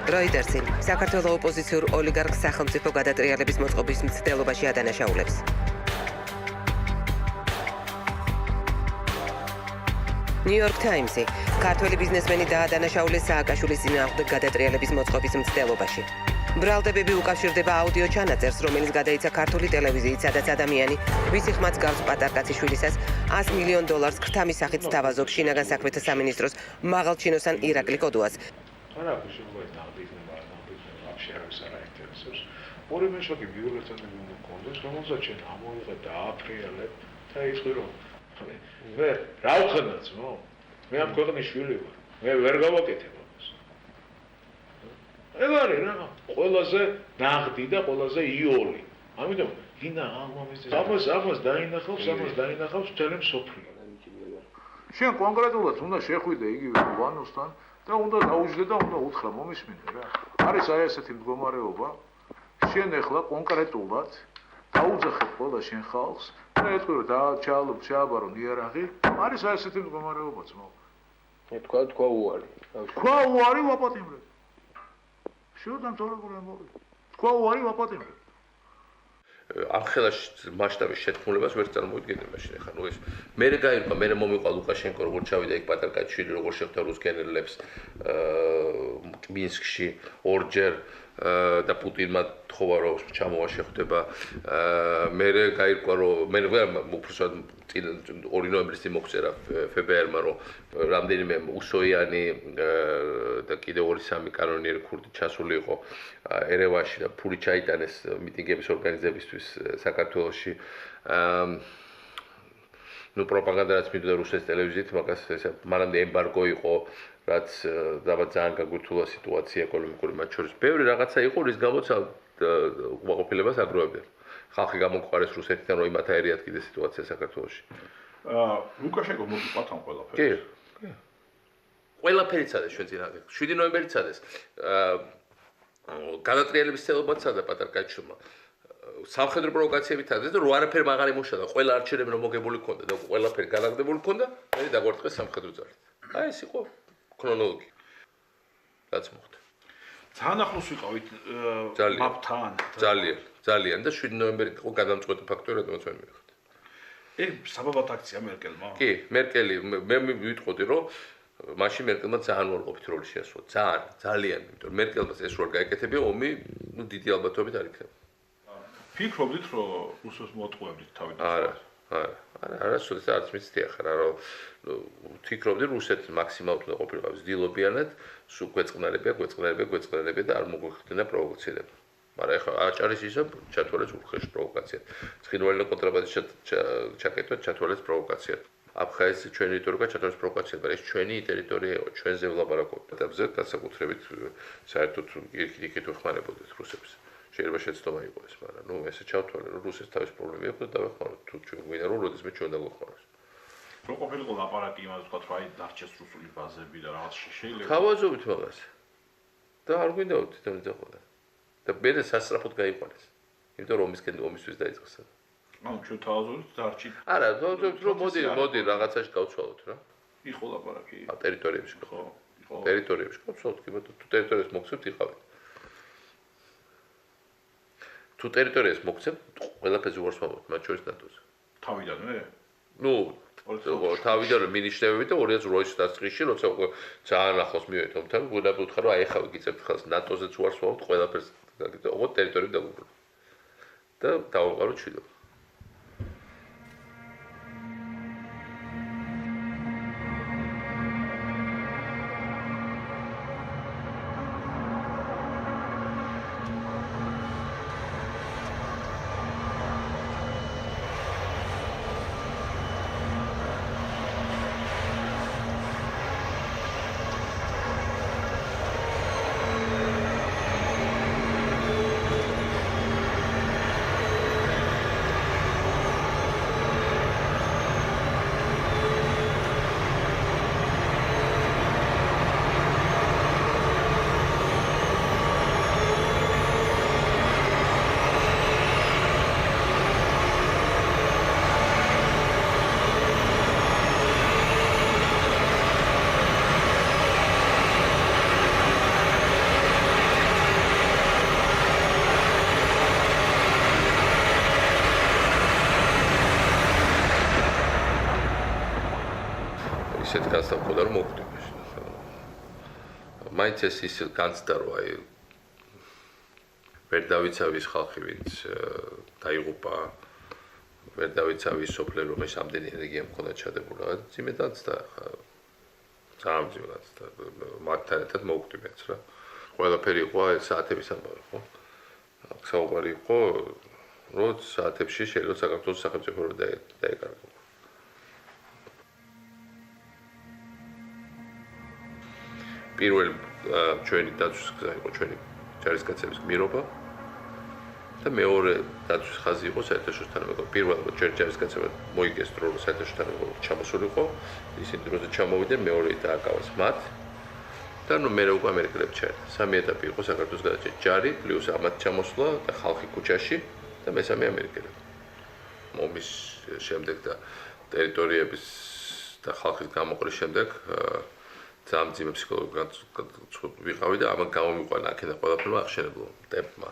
როიტერსი საქართველოს ოპოზიციურ ოლიგარქს სახელმწიფო გადატრიალების მოწყობის მცდელობაში ადანაშაულებს. ნიუ-იორკ ტაიმსი ქართველი ბიზნესმენი დაადანაშაულეს სააკაშვილის წინააღმდეგ გადატრიალების მოწყობის მცდელობაში. ბრალდებები უკავშირდება აუდიო ჩანაწერს, რომელიც გადაიცა ქართული ტელევიზიით, სადაც ადამიანი, ვისი ხმაც გავს პატარკაციშვილისას, $100 მილიონ ქრთამის სახით სთავაზობს შინაგან საქმეთა სამინისტროს მაღალჩინოსან ირაკლი კოდუას. არა, შეიძლება ნაღდიზნება აფშერის არ აინტერესებს. ორი მეშაკი ბიურეთანი მქონდეს, რომელსაც ჩვენ ამოიღებ და აფრიალებ და იცი რომ მე რა ვხდაც, ნო? მე ამ ქვეყნის შვილი ვარ. მე ვერ გავაკეთებ ამას. ეგ არის რა, ყველაზე ნაღდი და ყველაზე იოლი. ამიტომ გინდა ამას დაინახავს მთელი მსოფლიო. შენ კონკრეტულად უნდა შეხვიდე იგივე ვანოსთან და უნდა დაუჯდე და უნდა უთხრა მომისმინე რა. არის აი ესეთი მდგომარეობა. შენ ახლა კონკრეტულად დაუძახებ ყველა შენ ხალხს და ეთქვი რომ ჩააბარო იარაღი. არის აი ესეთი მდგომარეობა ძმო. თქვა უარი. თქვა უარი ვაპატიმრებ. შევდამთავრებული ამბავი. თქვა უარი ვაპატიმრებ. ამ ხელას მასშტაბის შეთქმულებას ვერ წარმოვიდგენდი მაშინ ახლა ნუ ეს მე გაირკვა მე მომიყვა ლუკაშენკო როგორ ჩავიდა იქ პატარკაჩვილი როგორ შეხვდა რუს გენერლებს მინსკში ორჯერ და პუტინმა თხოვა რომ ჩამოვა შეხვდება. მე გაირკვა რომ მე უბრალოდ 2 ნოემბრის წინ მოგწერა ფებრუარმა რომ რამდენიმე უსოიანი და კიდევ 2-3 კანონიერი ქურდი ჩასული იყო ერევანში და ფული ჩაიტანეს მიტინგების ორგანიზებისთვის საქართველოში. ნუ პროპაგანდა რაც მიდოდა რუსეთის ტელევიზიით, მაგას ესე მანამდე ემბარგო იყო, რაც ძალიან გაგვირთულა სიტუაცია ეკონომიკური მათ შორის. ბევრი რაღაცა იყო, რის გამოც უკმაყოფილებას აგროვებდნენ. ხალხი გამოგვყარეს რუსეთიდან, რომ იმათ აერიათ კიდე სიტუაცია საქართველოში. ლუკაშენკო მოგიყვათ ამ ყველაფერს? კი. ყველაფერი წადეს ჩვენ წინ 7 ნოემბერი წადეს. გადატრიალების ცდილობაც წადა პატარკაჩუმა. სამხედრო პროვოკაციები თადეს და რო არაფერი მაღალი მოშადა, ყველა არჩევნები რომ მოგებული ქონდა და ყველაფერი განაგდებული ქონდა, მე დაგვარტყეს სამხედრო ძალით. აი ეს იყო ქრონოლოგია. რაც მოხდა. ძალიან ახლოს ვიყავით მაპთან. ძალიან და 7 ნოემბერი იყო გადამწყვეტი ფაქტორი, რადგანაც ვერ მივხვდი. ეგ საბაბად აქცია მერკელმა? კი, მერკელი მე ვიტყოდი რომ მაშინ მერკელმა ძალიან უარყოფით როლი შეასრულა. ძალიან, იმიტომ მერკელმა ეს როლი გაეკეთებია, ომი ნუ დიდი ალბათობით არ იქნება. ფიქრობდით რომ რუსებს მოატყუებდით თავიდან? არა, სულ არც მიცდი ახლა რომ ფიქრობდი რუსეთი მაქსიმალურად უნდა ყოფილიყო ძდილობიანად, სულ გვეწყნარებია და არ მოგვეხდინა პროვოკაციები. მაგრამ ეხლა აჭარის ისე ჩათვალეს უხეშ პროვოკაციად. ცხინვალე კონტრაბანდის ჩაკეტვა ჩათვალეს პროვოკაციად. აფხაზეთი ჩვენი ტერიტორია ჩათვალეს პროვოკაციად, მაგრამ ეს ჩვენი ტერიტორია იყო, ჩვენზე ვლაპარაკობთ. და განსაკუთრებით საერთოდ იქით ვეხმარებოდით რუსებს. შეიძლება შეცდომა იყოს, მაგრამ ნუ ესე ჩავთვალე, რომ რუსეთს თავის პრობლემები აქვს და დავეხმაროთ. თუ ჩვენ გვინდა რომ როდესმე ჩვენ დაგვეხმაროს. რო ყოფილიყო ლაპარაკი იმას ვთქვათ, რომ აი დარჩეს რუსული ბაზები და რაღაც შეიძლება. თავაზობით მაგას. და არ გვინდა თვითონ ეძახოდა. და მე სასწრაფოდ გაიყვანეს. იმიტომ რომ ომისთვის დაიწყეს. ანუ ჩვენ თავაზობით დარჩით. არა, თავაზობით რომ მოდი რაღაცაში გავცვალოთ რა. იყო ლაპარაკი. ტერიტორიებში ხო. ტერიტორიებში გავცვალოთ, კი ბატონო, თუ ტერიტორიას მოგცემთ იყავით. თუ ტერიტორიას მოგცემთ, ყველაფერზე უარს ვამბობთ, მათ შორის ნატოზე. თავიდანვე? ნუ, თავიდან მინიშნებები და 2008 წელს როცა უკვე ძალიან ახლოს მივედით ომთან, გვინდა ვთქვა, რომ აი ახლა ვიგიწევთ ხალხს ნატოზეც უარს ვამბობთ, ყველაფერს და ოღონდ ტერიტორიები დაგვიბრუნოთ. და დავამყაროთ შვილობა. ისეთ განსხვავდა რომ მოვხვდება. მაინც ეს ის განცდა რომ აი ვერ დავიცავის ხალხი ვინც დაიღუპა, ვერ დავიცავის სოფლე რომ ეს ამდენი ენერგია მქონდა ჩადებული, რა ძიმე დაცდა ძალიან ძიმე დაცდა მათთან ერთად მოვხვდებაც რა. ყველაფერი იყო აი საათების ამბავი ხო? აქ საუბარი იყო რომ საათებში შეიძლება საქართველოს სახელმწიფო დაეკარგო. პირველ ჩვენი დაცვის გზა იყო ჩვენი ჯარისკაცების გმირობა და მეორე დაცვის ხაზი იყო საერთაშორისო თანამეგობრობა. პირველად ჯარისკაცებმა მოიგეს დრო რომ საერთაშორისო თანამეგობრობა ჩამოსულიყო, ისინი დროზე ჩამოვიდნენ, მეორე დააკავეს მათ და ნუ მე უკვე ამერიკელებს ჩაერთა. სამი ეტაპი იყო საქართველოს გადაჭრა, ჯარი პლუს ამათ ჩამოსვლა და ხალხი ქუჩაში და მესამე ამერიკელები. ომის შემდეგ და ტერიტორიების და ხალხის გამოყრის შემდეგ ძალიან ძიმე ფსიქოლოგიურად ვიყავი და ამან გამომიყვანა აქედან ყველაფერმა აღშენებულ ტემპმა,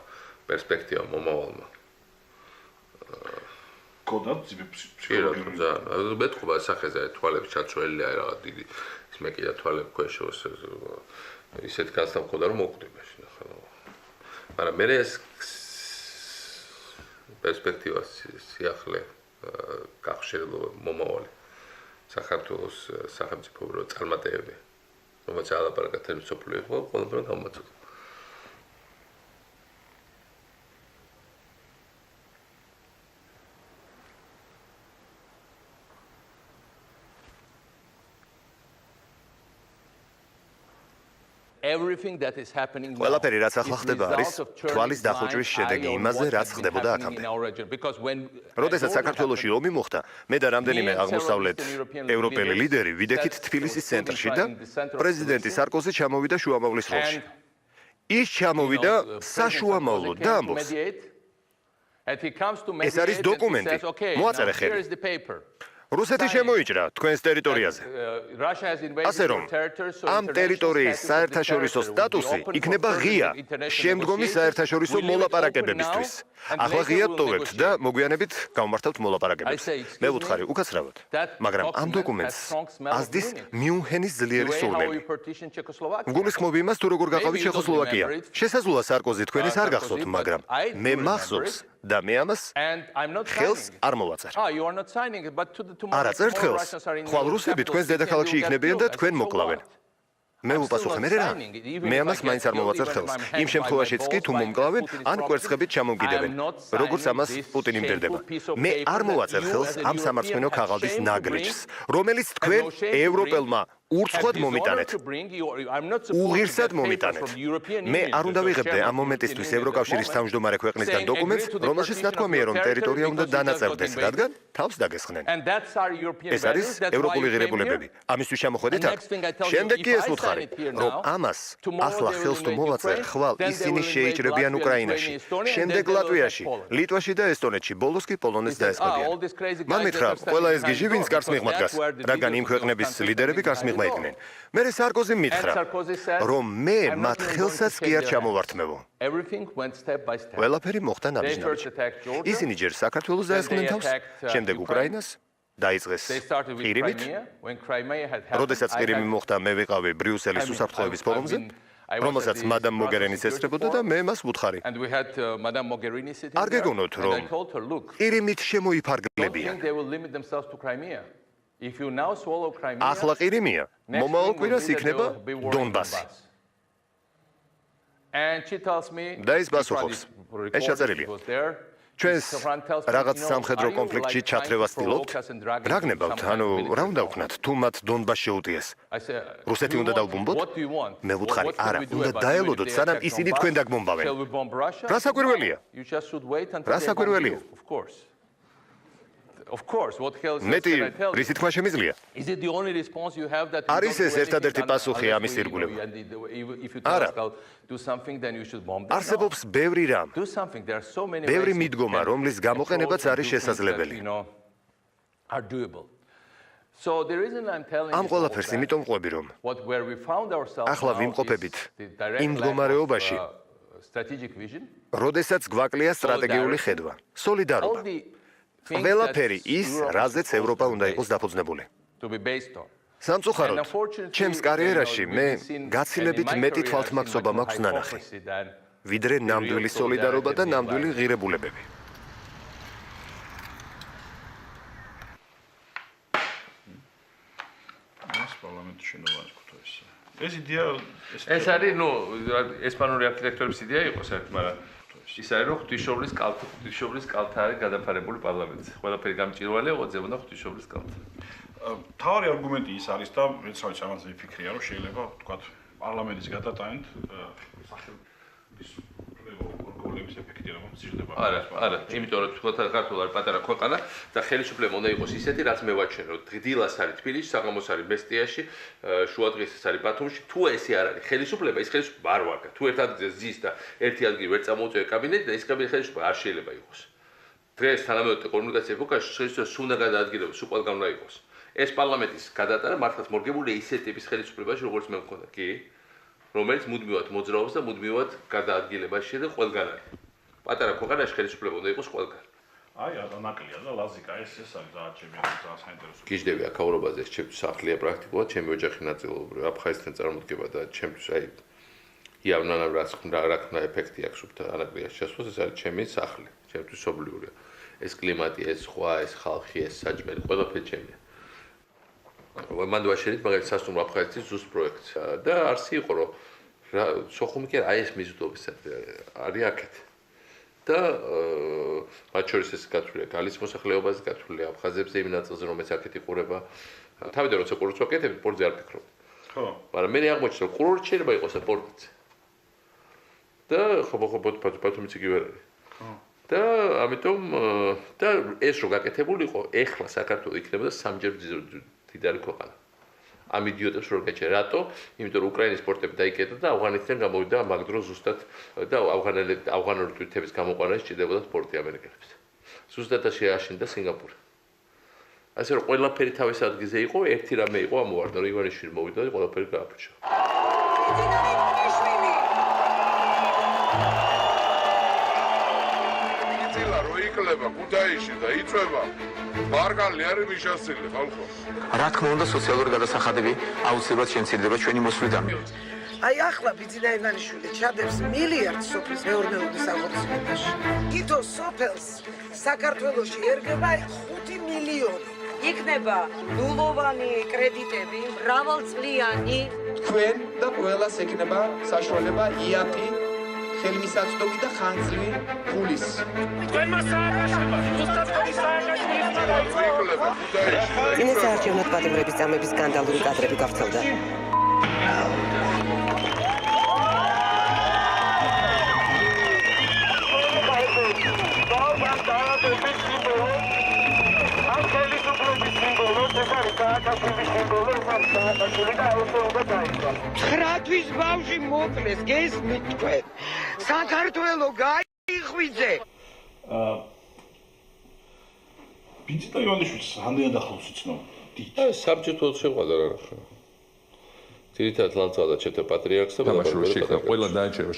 პერსპექტივამ, მომავალმა. გონდათ ძიმე ფსიქოლოგიური. მეტყობა სახეზე თვალები ჩაცვლელი აი რაღაც დიდი ის მეკიდა თვალები ქვეშ ისეთ განსხვავდა რომ მოვხვდება შენ ახლა. მაგრამ მე ეს პერსპექტივა სიახლე გახშირება მომავალი საქართველოს სახელმწიფო წარმატებები რომელიც ალაპარაკა თემსოფლიო იყო ყველაფერმა გამოცდა ყველაფერი რაც ახლა ხდება არის თვალის დახოჭვის შედეგი იმაზე რაც ხდებოდა აქამდე. როდესაც საქართველოში ომი მოხდა, მე და რამდენიმე აღმოსავლეთ ევროპელი ლიდერი ვიდექით თბილისის ცენტრში და პრეზიდენტი სარკოზი ჩამოვიდა შუამავლის როლში. ის ჩამოვიდა საშუამავლოდ და ამბობს: ეს არის დოკუმენტი, მოაწერე ხელი. რუსეთი შემოიჭრა თქვენს ტერიტორიაზე. ასე რომ, ამ ტერიტორიის საერთაშორისო სტატუსი იქნება ღია შემდგომი საერთაშორისო მოლაპარაკებებისთვის. ახლა ღიად ტოვებთ და მოგვიანებით გავმართავთ მოლაპარაკებებს. მე ვუთხარი უკაცრავად, მაგრამ ამ დოკუმენტს ასდის მიუნჰენის ძლიერი სურვილი. გულისხმობ იმას, თუ როგორ გაყავით ჩეხოსლოვაკია. შესაძლოა სარკოზი თქვენის არ გახსოვთ, მაგრამ მე მახსოვს და მე ამას ხელს არ მოვაწერ. არა წერთ ხელს, ხვალ რუსები თქვენს დედაქალაქში იქნებიან და თქვენ მოკლავენ. მე ვუპასუხე, მე რა? მე ამას მაინც არ მოვაწერ ხელს. იმ შემთხვევაშიც კი თუ მომკლავენ, ან კვერცხებით ჩამომკიდებენ, როგორც ამას პუტინი მტერდება. მე არ მოვაწერ ხელს ამ სამარცხვინო ქაღალდის ნაგრეჯს, რომელიც თქვენ ევროპელმა ურცხვად მომიტანეთ. უღირსად მომიტანეთ. მე არ უნდა ვიღებდე ამ მომენტისთვის ევროკავშირის თავმჯდომარე ქვეყნისგან დოკუმენტს, რომელშიც ნათქვამია, რომ ტერიტორია უნდა დანაწევრდეს, რადგან თავს დაგესხნენ. ეს არის ევროპული ღირებულებები. ამისთვის ჩამოხვედით აქ. შემდეგ კი ეს ვუთხარი, რომ ამას ახლა ხელს თუ მოვაწერ, ხვალ ისინი შეიჭრებიან უკრაინაში, შემდეგ ლატვიაში, ლიტვაში და ესტონეთში, ბოლოს კი პოლონეთს დაესწრებიან. მან მითხრა, ყველა ეს გიჟი ვინც კარს მიღმადგას, რადგან იმ ქვეყნების ლიდერები კარს მაიდნენ. მე სარკოზიმ მითხრა, რომ მე მათ ხელსაც კი არ ჩამოვართმევო. ყველაფერი მოხდა ნაბიჯ-ნაბიჯ. ისინი ჯერ საქართველოს დაესხნენ თავს, შემდეგ უკრაინას დაიწყეს ყირიმით. როდესაც ყირიმი მოხდა, მე ვიყავი ბრიუსელის უსაფრთხოების ფორუმზე, რომელსაც მადამ მოგერენის ესწრებოდა და მე მას ვუთხარი. არ გეგონოთ, რომ ყირიმით შემოიფარგლებიან. ახლა ყირიმია, მომავალ კვირას იქნება დონბასი. და ის პასუხობს, ეს ჩაწერილია. ჩვენს რაღაც სამხედრო კონფლიქტში ჩათრევას ვთილობთ. რა გნებავთ, ანუ რა უნდა ვქნათ, თუ მათ დონბასს შეუტიეს? რუსეთი უნდა დავბომბოთ? მე ვუთხარი, არა, უნდა დაელოდოთ, სანამ ისინი თქვენ დაგბომბავენ. რა საკვირველია? რა საკვირველია? მეტი რისი თქმა შემიძლია? არის ეს ერთადერთი პასუხი ამის ირგვლივ? არა. არსებობს ბევრი რამ. ბევრი მიდგომა, რომლის გამოყენებაც არის შესაძლებელი. ამ ყველაფერს იმიტომ ვყვები, რომ ახლა ვიმყოფებით იმ მდგომარეობაში, როდესაც გვაკლია სტრატეგიული ხედვა, სოლიდარობა. ყველაფერი ის, რაზეც ევროპა უნდა იყოს დაფუძნებული. სამწუხაროდ, ჩემს კარიერაში მე გაცილებით მეტი თვალთმაქცობა მაქვს ნანახი, ვიდრე ნამდვილი სოლიდარობა და ნამდვილი ღირებულებები. ეს პარლამენტის შენობარის ქუთაისია. ეს იდეა ეს არის, ესპანური არქიტექტორების იდეა იყო საერთოდ, მაგრამ ის არის, რომ ღვთისმშობლის კალთა არის გადაფარებული პარლამენტზე. ყველაფერი გამჭვირვალე ოძებოდა ღვთისმშობლის კალთა. თავი არგუმენტი ის არის და მეც რა ვიცი, ამაზე ვიფიქრია, რომ შეიძლება ვთქვათ, პარლამენტის გადატანით სახელმწიფოს ორგანოების ეფექტი რომ მცირდება. არა, იმიტომ რომ თქვათ ქართული არის პატარა ქვეყანა და ხელისუფლება უნდა იყოს ისეთი, რაც მე ვაჩვენე, რომ დილას არის თბილისში, საღამოს არის მესტიაში, შუადღესაც არის ბათუმში. თუ ესე არ არის ხელისუფლება, ის ხელისუფლება არ ვარგა. თუ ერთ ადგილზე ზის და ერთი ადგილი ვერ წამოუწევ კაბინეტი და ის კაბინეტი ხელისუფლება არ შეიძლება იყოს. დღეს თანამედროვე კომუნიკაციის ეპოქაში ხელისუფლება სულ უნდა გადაადგილოს, სულ ყველგან უნდა იყოს. ეს პარლამენტის გადატანა მართლაც მორგებულია ისეთ ტიპის ხელისუფლებაში, როგორც მე მქონდა, კი? რომელიც მუდმივად მოძრაობს და მუდმივად გადაადგილებაში და ყველგან არის. პატარა ქვეყანაში ხელისუფლება უნდა იყოს ყველგან. აი, ანაკლია და ლაზიკა ეს არის ძალიან ჩემი ძალიან საინტერესო. გიждები აქაურობაზე ეს ჩემთვის ახლია პრაქტიკულად, ჩემი ოჯახი ნაწილობრივ აფხაზეთიდან წარმოდგება და ჩემთვის აი იავნანამ რა ქნა ეფექტი აქვს უბთა ანაკლიაში შესვლას, ეს არის ჩემი სახლი, ჩემთვის სობლიურია. ეს კლიმატი, ეს სხვა, ეს ხალხი, ეს საჭმელი, ყველაფერი ჩემია. მან ვაშერით მაგალითად სასტუმრო აფხაზეთის ზუსტ პროექტს და არსი იყო რომ სოხუმი კი აი ეს მიზიდობის არის აქეთ. და მათ შორის ეს გათვლილია გალის მოსახლეობაზე, გათვლილია აფხაზებზე იმ ნაწილზე, რომელიც აქეთ იყურება. თავიდან როცა ყურორტს ვაკეთებ, პორტზე არ ფიქრობ. ხო. მაგრამ მე აღმოჩნდა რომ ყურორტი შეიძლება იყოს პორტიც. და ხო ბათუმიც იგივე არის. ხო. და ამიტომ და ეს რო გაკეთებულიყო, ეხლა საქართველო იქნებოდა სამჯერ დიდარი ქვეყანა. ამ იდიოტებს რო გაჩერე, რატო? იმიტომ რომ უკრაინის პორტები დაიკეტა და ავღანეთიდან გამოვიდა მაგ დროს ზუსტად და ავღანური თვითების გამოყვანაში ჭირდებოდა პორტი ამერიკელებს. ზუსტად შეაშენდა სინგაპური. ასე რომ ყველაფერი თავის ადგილზე იყო, ერთი რამე იყო ამოვარდა, რომ ივანიშვილი მოვიდა და ყველაფერი გააფუჭა. იკლება ქუთაისში და იწვება ბარგალი არის მიშასილი ხალხო. რა თქმა უნდა სოციალური გადასახადები აუცილებლად შემცირდება ჩვენი მოსვლიდან. აი ახლა ბიძინა ივანიშვილი ჩადებს მილიარდ სოფლის მეურნეობის აღორძინებაში. თითო სოფელს საქართველოში ერგება 5 მილიონი. იქნება ნულოვანი კრედიტები, მრავალწლიანი. თქვენ და ყველას ექნება საშუალება იაფი ხელმისაწვდომი და ხანგრძლივი ფულის. თქვენმა სააგაშომა, ზუსტად თქვენი სააგაშომა იქნება. წინა საარჩევნო პატიმრების წამების სკანდალური კადრები გავრცელდა. ხრათვის ბავში მოკლეს, გესმით თქვენ. საქართველო გაიხვიძე. ბიძინა ივანიშვილს ამდენად ახლოს იცნობ. აი საბჭოთო შეყვადა რა რა. თითქოს ლანცადა ჩემთა პატრიარქს და შექმნა ყველა დაიჭერა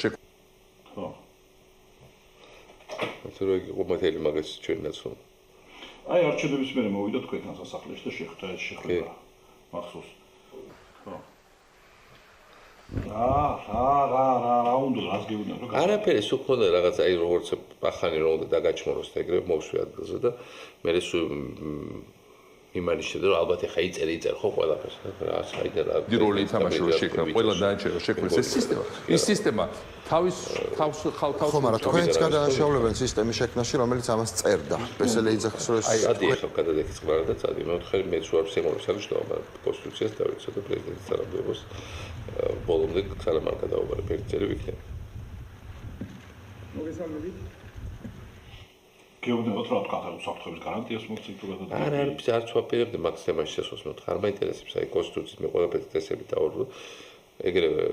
ხო. ასე რომ იყო მათელი მაგას ჩვენ ნაცნობ. აი არჩევნების მერე მოვიდა თქვენთან სასახლეში და შეხვდა ეს შეხვედრა მახსოვს. ხო. რა უნდა რას გეუბნებ რა? არაფერი, სულ ხონდა რაღაც აი როგორც ახალი რომ უნდა დაგაჩმოროს და ეგრევე მოვშვი ადგილზე და მე იმანიშნე რომ ალბათ ეხა იწერ ხო ყველაფერს რა საიდან რა როლი ითამაშა შექმნა ყველა დაიჭერა შექმნა ეს სისტემა. ის სისტემა თავის ხო, მაგრამ თქვენც გადააშავლებენ სისტემის შექმნაში, რომელიც ამას წერდა. ბესელი იძახის რომ აი ადი ეხა გადადექის წყარო და წადი. მე ვთხარი მე სულ არ შემოვიდა საგუშტოა, მაგრამ კონსტიტუციას დავიცვა და პრეზიდენტის თანამდებობას ბოლომდე სანამ არ გადაუვარე ერთი წელი ვიქნები. მოგესალმებით. გეუბნებათ რა თქვა საფრთხების გარანტიას მოციქულად და არა არც ვაპირებდი მაგ თემაში შესვას მე ხარ მაინტერესებს აი კონსტიტუციის მე ყველაფერი წესები დავურო ეგრევე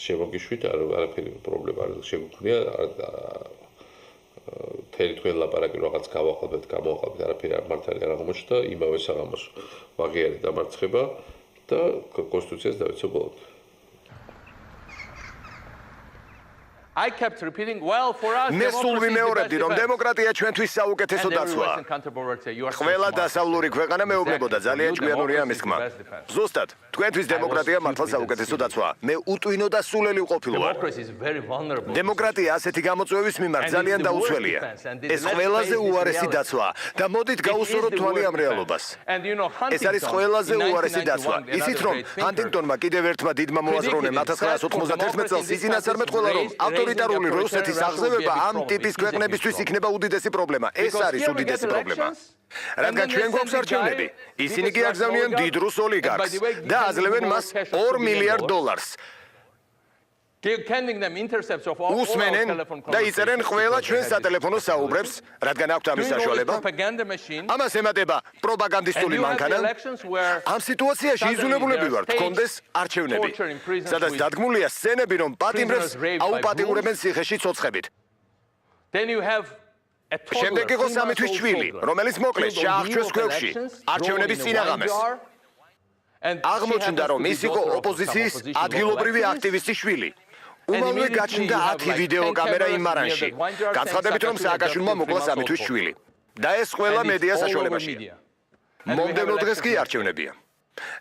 შემოგიშვით არაფერი პრობლემა არ შეგვქნია თელი თქვენ ლაპარაკი რაღაც გავახალბეთ არაფერი არ მართალი არ აღმოჩნდა იმავე საღამოს ვაღიარე დამარცხება და კონსტიტუციას დავიცვა ბოლომდე I kept repeating well for us. მე სულ ვიმეორებდი რომ დემოკრატია ჩვენთვის საუკეთესო დაცვაა. ყველა დასავლური ქვეყანა მეუბნებოდა ძალიან ჭკვიანურია ამის თქმა. ზუსტად, თქვენთვის დემოკრატია მართლა საუკეთესო დაცვაა. მე უტვინო და სულელი ვყოფილ ვარ. დემოკრატია ასეთი გამოწვევის მიმართ ძალიან დაუცველია. ეს ყველაზე უარესი დაცვაა და მოდით გავუსწოროთ თვალი ამ რეალობას. ეს არის ყველაზე უარესი დაცვა. იცით რომ ჰანტინგტონმა კიდევ ერთმა დიდმა მოაზროვნემ 1991 წელს იზინაცარმეთ ყველა რომ ავტორიტარული რუსეთის აღზევება ამ ტიპის ქვეყნებისთვის იქნება უდიდესი პრობლემა. ეს არის უდიდესი პრობლემა. რადგან ჩვენ გვაქვს არჩევნები, ისინი კი აგზავნიან დიდ რუს ოლიგარქს და აძლევენ მას $2 მილიარდ. უსმენენ და იწერენ ყველა ჩვენ სატელეფონო საუბრებს, რადგან აქვთ ამის საშუალება. ამას ემატება პროპაგანდისტული მანქანა. ამ სიტუაციაში იძულებულები ვართ გქონდეს არჩევნები, სადაც დადგმულია სცენები, რომ პატიმრებს აუპატიურებენ ციხეში ცოცხებით. შემდეგ იყო 3 თვის შვილი, რომელიც მოკლეს ჩაახჩვეს ქვევრში არჩევნების წინაღამეს. აღმოჩნდა, რომ ის იყო ოპოზიციის ადგილობრივი აქტივისტის შვილი. უმალვე გაჩნდა 10 ვიდეო კამერა იმ მარანში. გაცხადებით, რომ სააკაშვილმა მოკლა 3 თვის შვილი. და ეს ყველა მედია საშუალებაშია. მომდევნო დღეს კი არჩევნებია.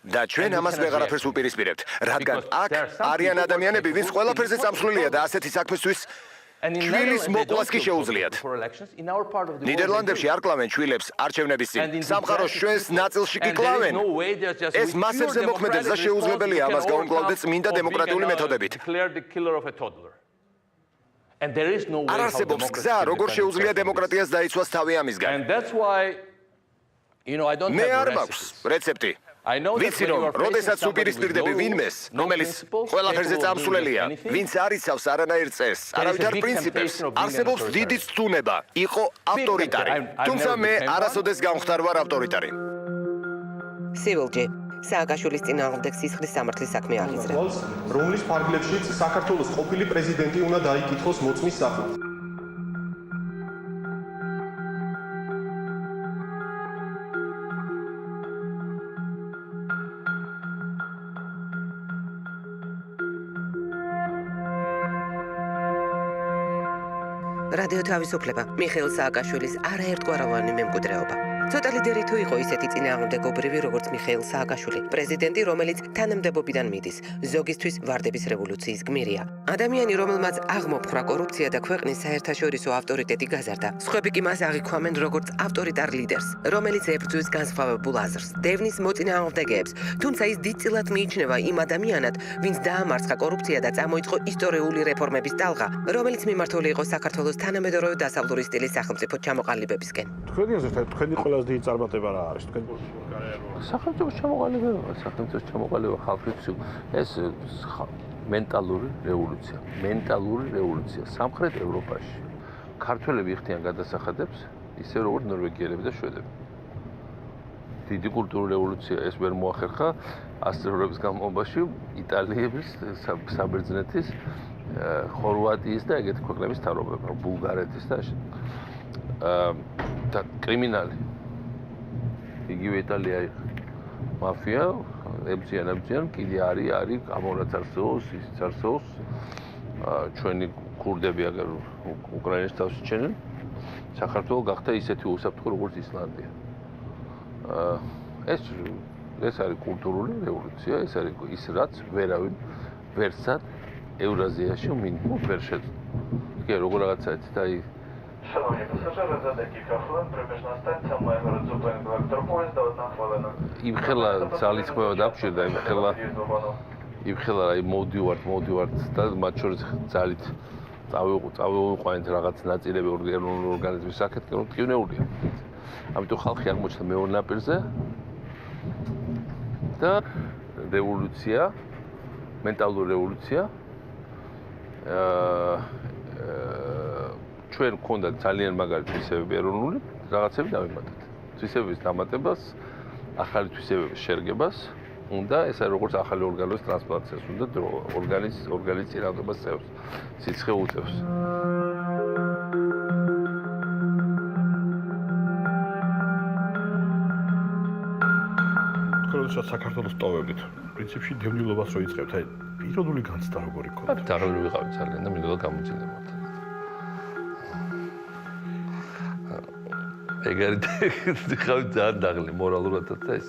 და ჩვენ ამას ვეღარაფერს უპირისპირებთ, რადგან აქ არიან ადამიანები, ვინც ყველაფერზე წამსვლელია და ასეთი საქმისთვის ჩვილის მოკვლას კი შეუძლიათ. ნიდერლანდებში არ კლავენ ჩვილებს არჩევნების წინ. სამყაროს ჩვენს ნაწილში კი კლავენ. ეს მასებზე მოქმედებს და შეუძლებელია ამას გაუმკლავდეს წმინდა დემოკრატიული მეთოდებით. არ არსებობს გზა, როგორ შეუძლია დემოკრატიას დაიცვას თავი ამისგან. მე არ მაქვს რეცეპტი. ვიცი რომ, როდესაც უპირისპირდები ვინმეს, რომელიც ყველაფერზე წამსვლელია, ვინც არ იცავს არანაირ წესს, არავითარ პრინციპებს, არსებობს დიდი ცდუნება, იყო ავტორიტარი. თუმცა მე არასოდეს გამختار ვარ ავტორიტარი. სივილჯი სააკაშვილის წინააღმდეგ სისხლის სამართლის საქმე აღიძრა. რომლის ფარგლებშიც საქართველოს ყოფილი პრეზიდენტი უნდა დაიკითხოს მოწმის სახით. რადიო თავისუფლება მიხეილ სააკაშვილის არაერთგვაროვანი მემკვიდრეობა. ცოტა ლიდერი თუ იყო ისეთი წინააღმდეგობრივი, როგორც მიხეილ სააკაშვილი, პრეზიდენტი, რომელიც თანამდებობიდან მიდის, ზოგისთვის ვარდების რევოლუციის გმირია. ადამიანი, რომელმაც აღმოფხრა კორუფცია და ქვეყნის საერთაშორისო ავტორიტეტი გაზარდა, სხვები კი მას აღიქვამენ როგორც ავტორიტარ ლიდერს, რომელიც ებრძვის განსხვავებულ აზრს, დევნის მოწინააღმდეგეებს, თუმცა ის დიდწილად მიიჩნევა იმ ადამიანად, ვინც დაამარცხა კორუფცია და წამოიწყო ისტორიული რეფორმების ტალღა, რომელიც მიმართული იყო საქართველოს თანამედროვე დასავლური სტილის სახელმწიფო ჩამოყალიბებისკენ. თქვენი ყველაზე დიდი წარმატება რა არის? თქვენ სახელმწიფოს ჩამოყალიბება ხალხის ეს მენტალური რევოლუცია სამხრეთ ევროპაში. ქართველები იხდიან გადასახადებს ისე როგორც ნორვეგიელები და შვედები. დიდი კულტურული რევოლუცია ეს ვერ მოახერხა 100 წლების განმავლობაში იტალიების, საბერძნეთის, ხორვატიის და ეგეთი ქვეყნების მთავრობებმა, ბულგარეთის და და კრიმინალი. იგივე იტალია მაფია, ებრძიან, კიდე არის, ამორაც არსებობს, ისიც არსებობს. ჩვენი ქურდები აგერ უკრაინის თავს იჩენენ. საქართველო გახდა ისეთი უსაფრთხო როგორც ისლანდია. ეს არის კულტურული რევოლუცია, ეს არის ის რაც ვერავინ ვერსად ევრაზიაში მინიმუმ ვერ შეძლო. კი, როგორ რაღაცაა და Шановні пасажири, за декілька хвилин прибіжна станція має перед зупинкою електропоїзда 1 хвилина. იმხელა ძალისხმევა დაგვჭირდა, იმხელა მოვდივართ და მათ შორის ძალით წავიყვანეთ რაღაც ნაწილები ორგანიზმის საკეთკე, რომ ტკივნეულია. ამიტომ ხალხი აღმოჩნდა მეორე ნაპირზე და რევოლუცია, მენტალური რევოლუცია ჩვენ გქონდა ძალიან მაგარი თვისებები ეროვნული, რაღაცები დავიმატეთ. თვისებების დამატებას, ახალი თვისებების შერგებას უნდა, ეს არის როგორც ახალი ორგანოების ტრანსპლანტაციას უნდა ორგანის წინააღმდეგობას წევს, სიცხე უწევს. როდესაც საქართველოს ტოვებით, პრინციპში დევნილობას რო იწყებთ, აი პიროვნული განცდა როგორი გქონდა? დაღლილი ვიყავით ძალიან და მინდოდა გამოძინებოთ. ეგარი ხავით ძალიან დაღლილი მორალურადაც და ეს,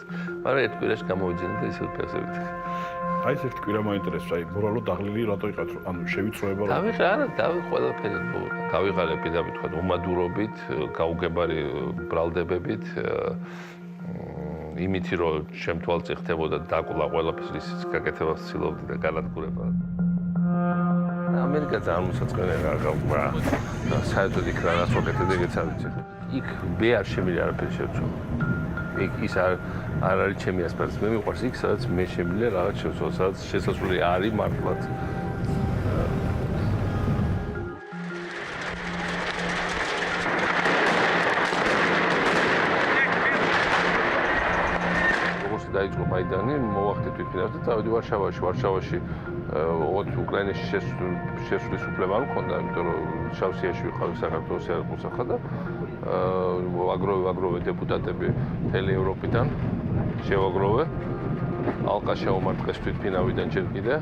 მაგრამ ერთ კვირაში გამოვიძინე და ისევ ფეხებით. აი ეს ერთ კვირა მაინტერესებს, აი მორალურად დაღლილი რატო იყავთ, ანუ შევიწროება რა? დავიღალე ყველაფერი, გავიღალე პირდაპირ თქვა უმადურობით, გაუგებარი ბრალდებებით, იმითი რომ შემთვალწი ხდებოდა დაკლა ყველაფრის გაკეთება ცდილობდი და განადგურება. ამერიკა ძალიან მოსაწყენია რა, საერთოდ იქ რას ვაკეთებ ეგეც არ ვიცი. იქ მე არ შემიძლია არაფერი შევცვალო. ის არ არის ჩემი ასპარეზი. მე მიყვარს იქ, სადაც მე შემიძლია რაღაც შევცვალო, სადაც შესაძლებელი არის მართლაც. დაიწყო მაიდანი, მოვახდე თვითფინანსს და წავედი ვარშავაში. უკრაინაში შესვლის უფლება არ მქონდა, იმიტომ რომ შავსიაში ვიყავი საქართველოს ეროვნულსახა და აგროვე დეპუტატები მთელი ევროპიდან შევაგროვე. ალყა შეუმარტყეს თვითფინავიდან ჯერ კიდე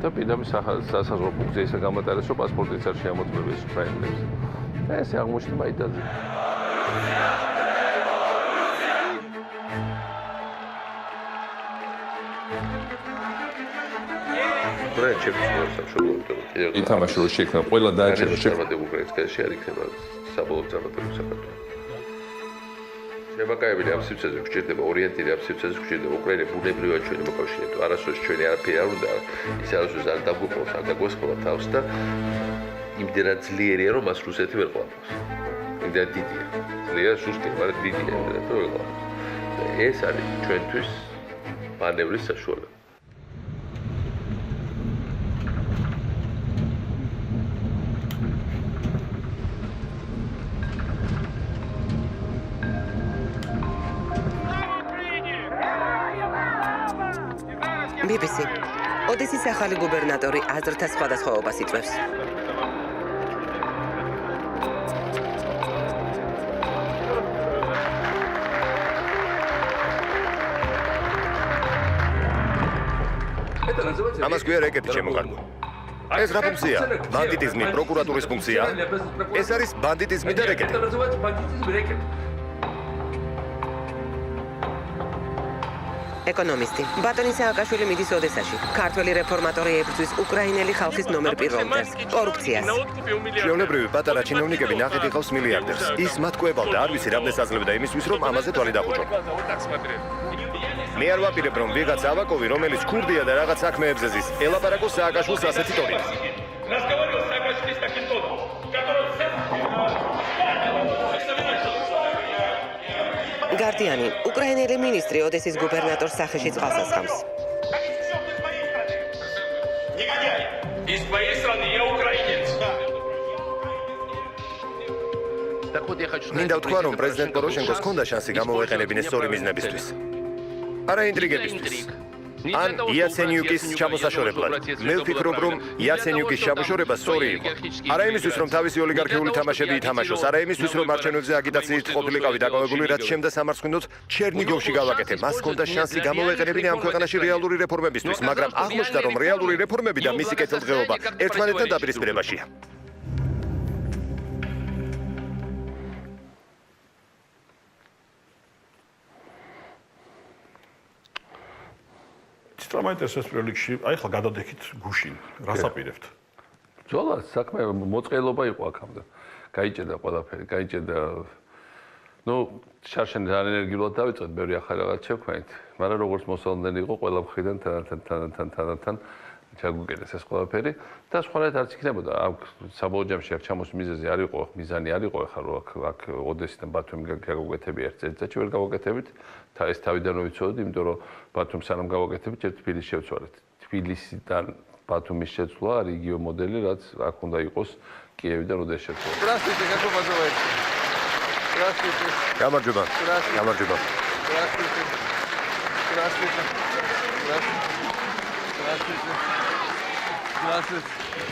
და პირდაპირ სასაზღვრო პუნქტზე ისე გამატარეს, რომ პასპორტიც არ შეამოწმებიეს უკრაინელებს. და ესე აღმოჩნდა მაიდანზე. უკრაინა შეგვიძლია სამშობლო. ითამაშო რომ შექმნა ყველა დააჭერა შექმნა უკრაინის კავშირი არ იქნება საბოლოო წარმატება საქართველოს. შემაკაებელი ამ სივრცეზე გვჭირდება ორიენტირი ამ სივრცეზე გვჭირდება უკრაინა ბუნებრივად ჩვენი მოკავშირე. არასოდეს ჩვენი არაფერი არ უნდა ის არასოდეს არ დაგვიყვოს, არ დაგვესხება თავს და იმდენად ძლიერია რომ მას რუსეთი ვერ ყლაპავს. იმდენად დიდია. ძლიერია სუსტი, მაგრამ დიდია იმდენად რომ ვერ ყლაპავს. ეს არის ჩვენთვის მანევრის საშუალება. BBC. ოდესის ახალი გუბერნატორი აზრთა სხვადასხვაობას იწვევს. ამას გვია რეკეტი შემოგარგო. ეს რა ფუნქცია? ბანდიტიზმი, პროკურატურის ფუნქცია? ეს არის ბანდიტიზმი და რეკეტი. ეკონომისტი. ბატონი სააკაშვილი მიდის ოდესაში. ქართველი რეფორმატორი ებრძვის უკრაინელი ხალხის ნომერ პირველ მტერს, კორუფციას. ჩვეულებრივი პატარა ჩინოვნიკები ნახეთ იხავს მილიარდერს. ის მათ კვებავდა, არ ვიცი რამდენს აძლევდა იმისთვის, რომ ამაზე თვალი დახუჭონ. მე არ ვაპირებ, რომ ვიღაც ავაკოვი, რომელიც ქურდია და რაღაც საქმეებზე ზის, ელაპარაკოს სააკაშვილს ასეთი ტონით. Guardiani, უკრაინელი მინისტრი ოდესის გუბერნატორს სახეში წყალს ასხამს. მინდა ვთქვა, რომ პრეზიდენტ პოროშენკოს ჰქონდა შანსი გამოვეყენებინეს სწორი მიზნებისთვის. არა ინტრიგებისთვის. ან იაცენიუკის ჩამოსაშორებლად. მე ვფიქრობ, რომ იაცენიუკის ჩამოშორება სწორი იყო. არა იმისთვის, რომ თავისი ოლიგარქიული თამაშები ითამაშოს, არა იმისთვის, რომ არჩევნებზე აგიტაციით ყოფილიყავი დაკავებული, რაც შემდა სამარცხინოდ ჩერნიგოვში გავაკეთე. მას ჰქონდა შანსი გამოვეყენებინა ამ ქვეყანაში რეალური რეფორმებისთვის, მაგრამ აღმოჩნდა, რომ რეალური რეფორმები და მისი კეთილდღეობა ერთმანეთთან დაპირისპირებაშია. ტრამაიტესეს პროლიგში, აი ხლა გადადექით გუშინ, რას აპირებთ? ბრძოლა, საქმე მოწყელობა იყო აქამდე. გაიჭედა ყველაფერი, გაიჭედა. ნუ შარშანი ძალიან ენერგიულად დავიწყეთ, ბევრი ახალი რაღაც შევქმნით, მაგრამ როგორც მოსალოდნელი იყო, ყველა მხრიდან თან ჩაგვიკეთეს ეს ყველაფერი და სხვანაირად არც იქნებოდა. აქ საბოლოო ჯამში აქ ჩამოს მიზეზი არ იყო, მიზანი არ იყო, ახლა რომ აქ ოდესიდან ბათუმი გავაკეთები ერთ წელიწადში ვერ გავაკეთებით. ეს თავიდან ვიცოდით, იმიტომ რომ ბათუმს სანამ გავაკეთებით, ერთ თბილისში შევცვალეთ. თბილისიდან ბათუმის შეცვლა არის იგივე მოდელი, რაც აქ უნდა იყოს კიევიდან ოდესს შეცვლა. Здравствуйте, как вас зовут? Здравствуйте. გამარჯობა. გამარჯობა. Здравствуйте. Здравствуйте. Здравствуйте. Здравствуйте.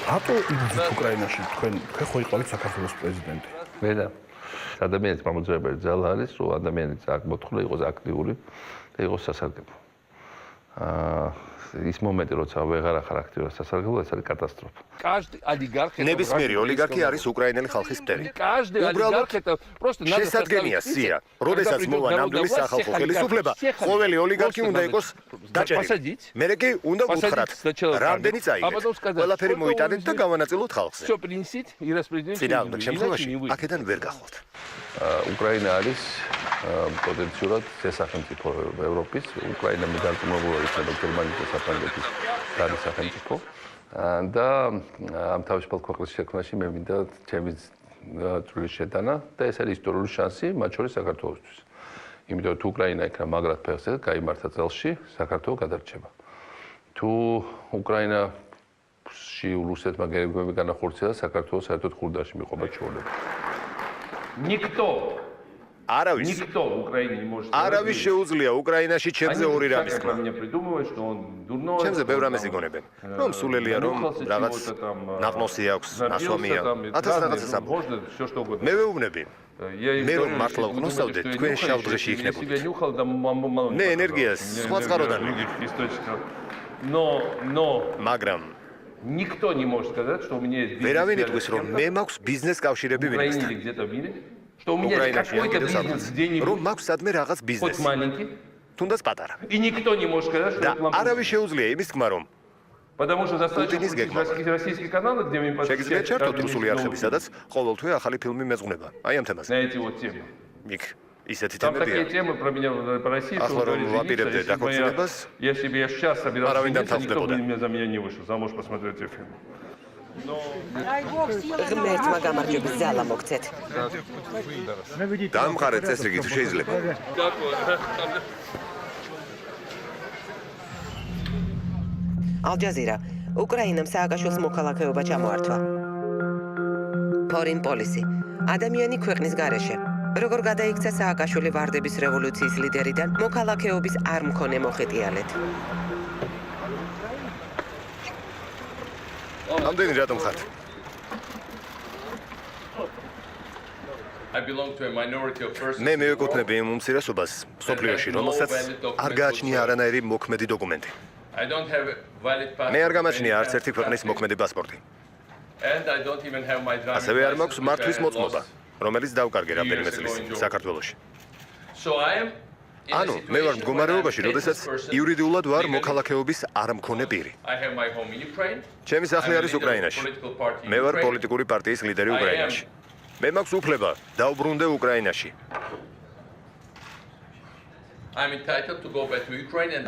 რატო იბრძვით უკრაინაში? თქვენ ხო იყავით საქართველოს პრეზიდენტი? მე და ადამიანის მამოძრავებელი ძალა არის, რომ ადამიანის აღმოთქვა იყოს აქტიური და იყოს სასარგებლო. ის მომენტი, როცა ვეღარ ახარ აქტიურად სასარგებლო, ეს არის კატასტროფა. Каждый олигарх ნებისმიერი ოლიგარქი არის უკრაინელი ხალხის მტერი. Каждый олигарх это просто надо შესაძგენია სია, როდესაც მოვა ნამდვილი სახალხო ხელისუფლება, ყოველი ოლიგარქი უნდა იყოს დაჭერილი. მერე კი უნდა უთხრათ, რამდენი წაიღეთ. ყველაფერი მოიტანეთ და გავანაწილოთ ხალხს. Всё принесите и распределите. წინააღმდეგ შემთხვევაში აქედან ვერ გახვალთ. უკრაინა არის პოტენციურად შესახელმწიფო ევროპის, უკრაინა მედარწმუნებული იქნება გერმანიის და საფრანგეთის დარის სახელმწიფო. და ამ თავისუფალ ქვეყნის შექმნაში მე მინდა ჩემი წვრილი შეტანა და ეს არის ისტორიული შანსი მათ შორის საქართველოსთვის. იმიტომ თუ უკრაინა იქნება მაგრად ფეხზე გაიმართა წელში, საქართველო გადარჩება. თუ უკრაინაში რუსეთმა გერბები განახორციელა, საქართველოს საერთოდ ხურდაში მიყვება ჩვეულება. Никто არავის Никто в Украине не может. არავის შეუძლია უკრაინაში ჩემზე ორი რამის Про меня придумывают, что он дурной. ჩემზე ბევრ რამეს იგონებენ. რომ სულელია, რომ რაღაც ნაღმოსი აქვს, ნასვამია. ათას რაღაცას ამბობ. მე ვეუბნები. მე რომ მართლა ვგნოსავდეთ, თქვენ შავ დღეში იქნებოდით. მე ენერგიას სხვა წყაროდან მაგრამ Никто не может сказать, что у меня есть бизнес. ვერავინ იტყვის, რომ მე მაქვს ბიზნეს кавშირები ვინმესთან. Где-то в мире, что у меня есть какой-то бизнес где-нибудь. რომ მაქვს სადმე რაღაც Хоть ბიზნესი. маленький. თუნდაც პატარა. И никто не может сказать, что და это могу. არავის შეუძლია იმის თქმა, რომ Потому что достаточно российский канал, где мы შეგიძლიათ ჩართოთ რუსული არხები, სადაც ყოველთვე ახალი ფილმი მეძღვნება. აი ამ თემაზე. на эти вот темы. იქ ისეთი Там такие თემებია. темы про меня по России, что ახლა რომ ვაპირებდე დაქორწინებას, если бы я сейчас собирался არავინ жениться, никто бы დამთავრდებოდა. за меня не вышел. Замуж посмотреть эти фильмы. ღმერთმა გამარჯვების ძალა მოგცეთ. დამყარეთ წესრიგი თუ შეიძლება. ალ-ჯაზირა უკრაინამ სააკაშვილის მოქალაქეობა ჩამოართვა. Foreign policy. ადამიანი ქვეყნის გარეშე. როგორ გადაიქცა სააკაშვილი ვარდების რევოლუციის ლიდერიდან მოქალაქეობის არ მქონე მოხეტიალეთ. ამდენი რატომ ხართ? მე მევეკუთვნები იმ უმცირესობას სოფლიოში, რომელსაც არ გააჩნია არანაირი მოქმედი დოკუმენტი. მე არ გამაჩნია არც ერთი ქვეყნის მოქმედი პასპორტი. ასევე არ მაქვს მართვის მოწმობა, რომელიც დავკარგე რამდენიმე წლის საქართველოში. ანუ მე ვარ მდგომარეობაში, როდესაც იურიდიულად ვარ მოქალაქეობის არ მქონე პირი. ჩემი სახლი არის უკრაინაში. მე ვარ პოლიტიკური პარტიის ლიდერი უკრაინაში. მე მაქვს უფლება დავბრუნდე უკრაინაში.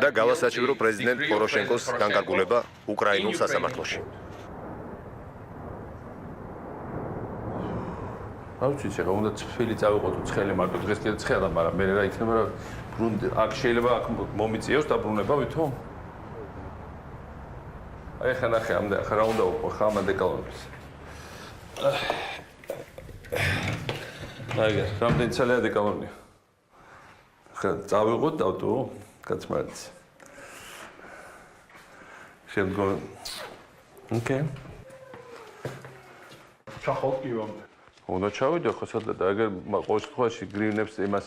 და გავასაჩივრო პრეზიდენტ პოროშენკოს განკარგულება უკრაინულ სასამართლოში. არ ვიცი, შეგა უნდა წფილი წავიყოთ ცხელი მარტო დღეს კიდე ცხელა, მაგრამ მე რა იქნება რა ბრუნდი აქ შეიძლება აქ მომიწიოს დაბრუნება ვითომ? აი ხა ნახე ამდე ახლა რა უნდა უყო ხა ამ დეკალონებს. აი რამდენი ცალია დეკალონია? ხა წავიღოთ ავტო კაცმარიც. შემდგომ ოკეი. ჩახოთ კი ვამდე. უნდა ჩავიდე ხო სადღა და ეგერ ყოველ შემთხვევაში გრინებს იმას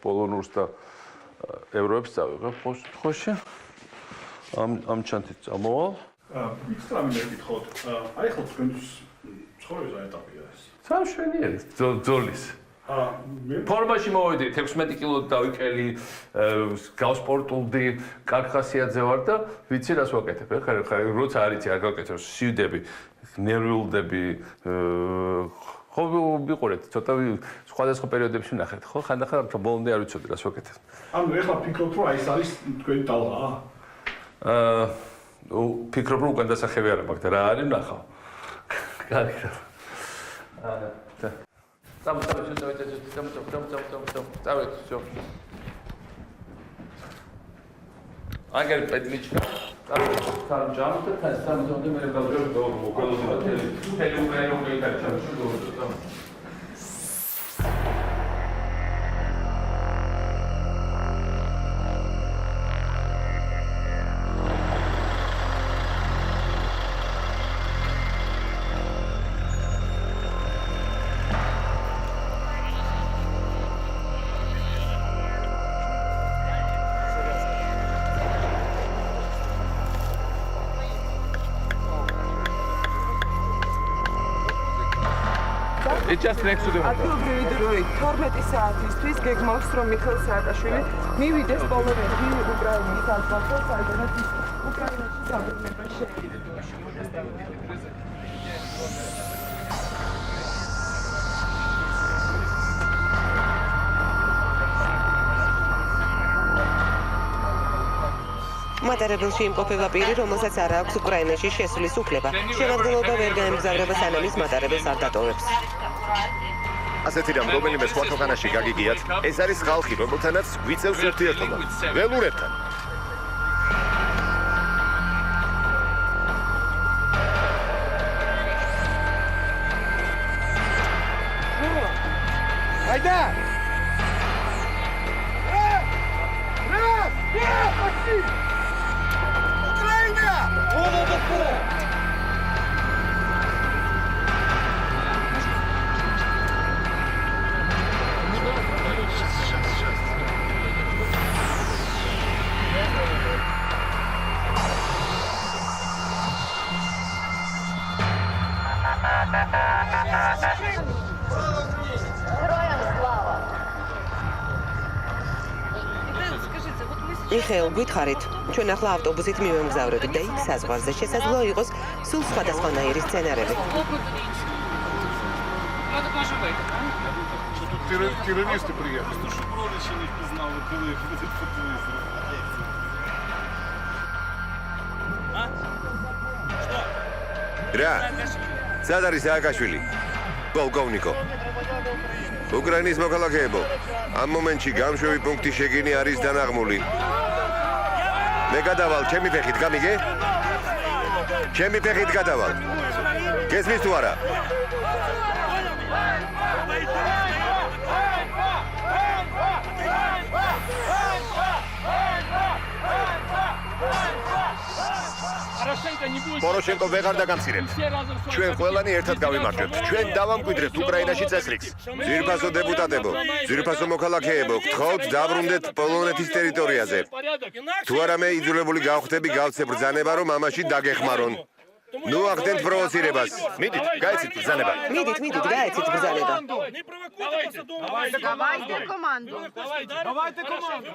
პოლონურს და ევროებს წავიღებ ყოველ შემთხვევაში ამ ჩანთით წამოვალ ვიცით რა მინდა გითხოთ აი ხო თქვენთვის ცხოვრების ეტაპია ეს სამშვენიერი ძოლის ფორმაში მოვედი 16 კილო დავიკელი გავსპორტულდი კარგ ხასიათზე ვარ და ვიცი რას ვაკეთებ ხა როცა არიცი არ გავკეთებ სიუდები ნერვიულდები ხო ვიყურეთ ცოტა სხვადასხვა პერიოდებში ნახეთ ხო ხანდახან ბოლომდე არ ვიცოდი რას ვაკეთებ ანუ ეხლა ფიქრობთ რომ აი ეს არის თქვენი ტალღა ფიქრობ რომ უკან დასახევი არა მაქვს და რა არის ნახავ კარგი Agar pedmička, tam džamta, tam zonde mere dobro do okolo hoteli. Hoteli Ukrajinu koji kačam što tam. Just next to the ადგილობრივი დროით 12 საათისთვის გეგმავს რომ მიხეილ სააკაშვილი მივიდეს პოლონეთში უკრაინის საზღვარზე, საიდანაც უკრაინაში დაბრუნება მატარებელში იმყოფება პირი, რომელსაც არ აქვს უკრაინაში შესვლის უფლება. შემადგენლობა ვერ გაემგზავრება სანამ ის მატარებელს არ დატოვებს. ასეთი რამ რომელიმე სხვა ქვეყანაში გაგიგიათ, ეს არის ხალხი, რომელთანაც ვიწევს ურთიერთობა. ველურებთან. Айда! Украина! Скажите, вот мы მიხეილ, გითხარით, ჩვენ ახლა ავტობუსით მივემგზავრებით და იქ საზღვარზე შესაძლოა იყოს სულ სხვადასხვანაირი სცენარები. Террористы приехали. რა? სად არის სააკაშვილი? პოლკოვნიკო. უკრაინის მოქალაქეებო, ამ მომენტში გამშვები პუნქტი შეგინი არის დანაღმული. მე გადავალ, ჩემი ფეხით გამიგე? ჩემი ფეხით გადავალ. გესმის თუ არა? პოროშენკო ვეღარ დაგამცირებთ. ჩვენ ყველანი ერთად გავიმარჯვებთ. ჩვენ დავამკვიდრებთ უკრაინაში წესრიგს. ძვირფასო დეპუტატებო, ძვირფასო მოქალაქეებო, გთხოვთ დაბრუნდეთ პოლონეთის ტერიტორიაზე. თუ არა მე იძულებული გავხდები გავცე ბრძანება, რომ ამაში დაგეხმარონ. ნუ ახდენთ პროვოცირებას. მიდით, გაეცით ბრძანება. მიდით, გაეცით ბრძანება. Давайте команду. Давайте команду.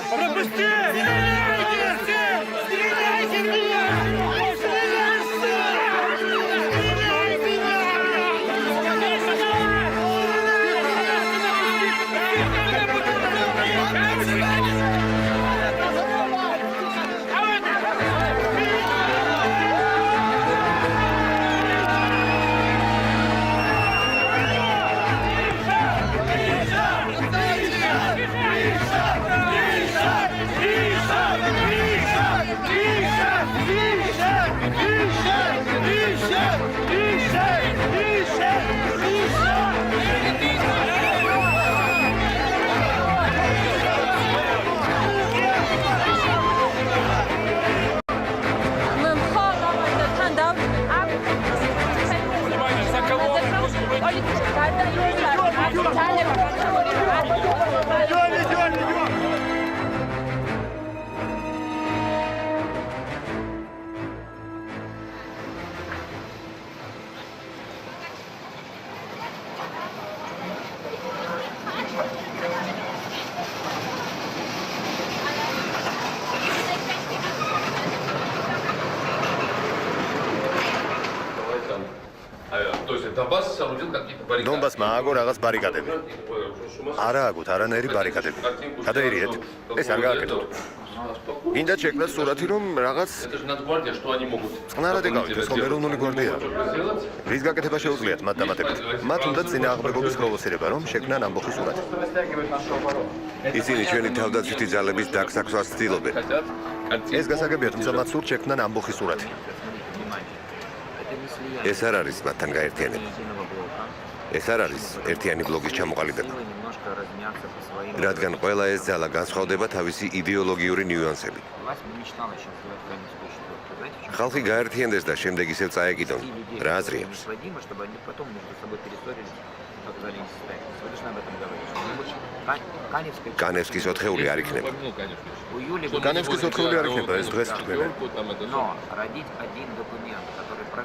Пропусти! დონბასმა ააგო რაღაც ბარიკადები. არა აგოთ არანაირი ბარიკადები. გადაერიეთ. ეს არ გააკეთოთ. გინდა შექმნათ სურათი, რომ რაღაც წყნარად ეკავით, ეს ხომ ეროვნული გვარდია. რის გაკეთება შეუძლიათ მათ დამატებით. მათ უნდა წინააღმდეგობის პროვოცირება, რომ შექმნან ამბოხის სურათი. ისინი ჩვენი თავდაცვითი ძალების დაგსაქვას ცდილობენ. ეს გასაგებია, თუმცა მათ სურთ შექმნან ამბოხის სურათი. ეს არ არის მათთან გაერთიანება. ეს არ არის ერთიანი ბლოკის ჩამოყალიბება. რადგან ყველა ეს ძალა განსხვავდება თავისი იდეოლოგიური ნიუანსებით. ხალხი გაერთიანდეს და შემდეგ ისევ წაეკიდონ. რა აზრი აქვს? კანევსკის 4-ეული არ იქნება. კანევსკის 4-ეული არ იქნება, ეს დღეს ვთქვი.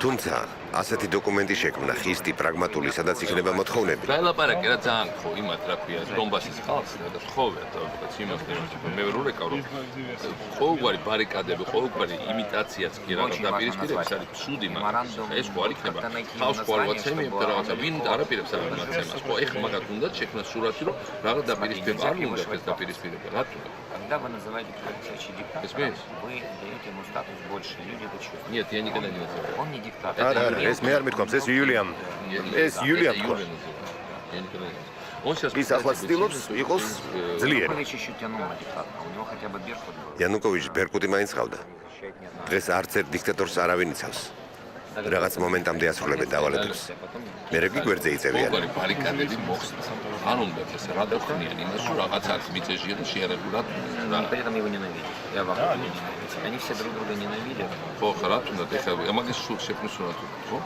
თუმცა ასეთი დოკუმენტი შექმნა ხისტი, პრაგმატული, სადაც იქნება მოთხოვნები. დაელაპარაკე რა ძალიან ხო იმათ რა ქვია დონბასის ხალხს და ხოვეთ რაღაც იმას მე ვერ ურეკავ რომ ყოველგვარი ბარიკადები, ყოველგვარი იმიტაციაც კი რაღაც დაპირისპირების არის ცუდი მაგრამ ეს ხო არ იქნება ხალხს ხო არ ვაცემიებ და რაღაცა ვინ არაპირებს არამაცემას ხო ეხლა მაგათ უნდა შექმნა სურათი რომ რაღაც დაპირისპირება არ უნდა ეს დაპირისპირება რატო Когда вы называете человека диктатором, вы даете ему статус больше. Люди это чувствуют. Нет, я никогда не называю. Он не диктатор. ეს მე არ მithქვამს, ეს იულიამ. ეს იულიამ თქვა. Я никогда не называю. Он сейчас ის ახლა ცდილობს იყოს ძლიერი. Янукович еще тянул на диктатора. У него хотя бы Беркут был. იანუკოვიჩი ბერკუტი მაინც ყავდა. დღეს არც ერთ დიქტატორს არავინ იცავს. რაღაც მომენტამდე ასრულებენ დავალებებს. მერე კი გვერდზე იწევიან. ოღონდ ბარიკადები მოხსნა. არ უნდა ეს რა დახნიან იმას, რომ რაღაც აქ მიწეშია და შეერეგულად რა. При этом его ненавидят. Я вам говорю. Они все друг друга ненавидят. ხო, რა თუნდაც ეხლა ამაგეს სულ შექმნეს რა თქმა უნდა, ხო?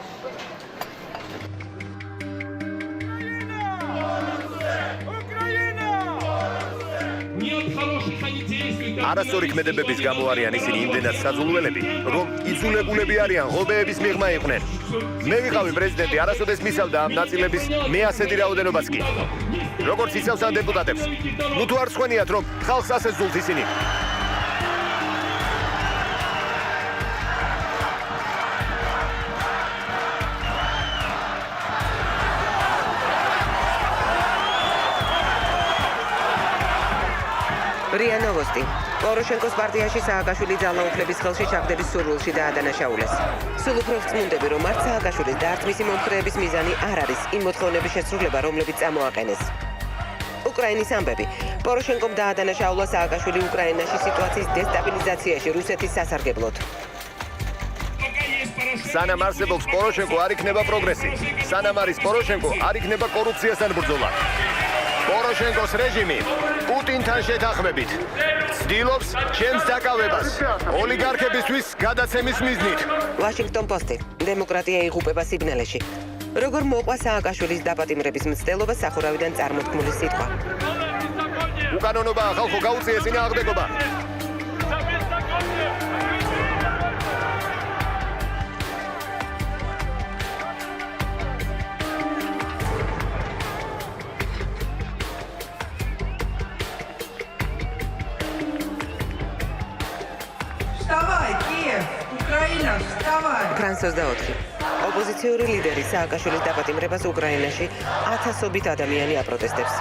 არასწორი ქმედებების გამო არიან ისინი იმდენად საძულველები, რომ იძულებულები არიან ღობეების მიღმა იყვნენ. მე ვიყავი პრეზიდენტი, არასოდეს მისავდა ამ ნაწილების მეასედი რაოდენობას კი. როგორც იცავს ამ დეპუტატებს. ნუ თუ არ სხვენიათ, რომ ხალხს ასეძულთ ისინი. რია ნოვოსტი. პოროშენკოს პარტიაში სააკაშვილი ძალაუფლების ხელში ჩაგდების სურვილში დაადანაშაულეს. სულ უფრო ვწმუნდები, რომ არც სააკაშვილის და არც მისი მომხრეების მიზანი არ არის იმ მოთხოვნების შესრულება, რომლებიც წამოაყენეს. უკრაინის ამბები. პოროშენკომ დაადანაშაულა სააკაშვილი უკრაინაში სიტუაციის დესტაბილიზაციაში რუსეთის სასარგებლოდ. სანამ არსებობს პოროშენკო არ იქნება პროგრესი. სანამ არის პოროშენკო არ იქნება კორუფციასთან ბრძოლა. პოროშენკოს რეჟიმი პუტინთან შეთანხმებით ცდილობს ჩემს დაკავებას ოლიგარქებისთვის გადაცემის მიზნით. ვაშინგტონ პოსტი. დემოკრატია იღუპება სიბნელეში. როგორ მოყვა სააკაშვილის დაპატიმრების მცდელობა სახურავიდან წარმოთქმული სიტყვა. უკანონობა ხალხო გაუწიეს წინააღმდეგობა. ფრანს 24. ოპოზიციური ლიდერი სააკაშვილის დაპატიმრებას უკრაინაში 1000-ობით ადამიანი აპროტესტებს.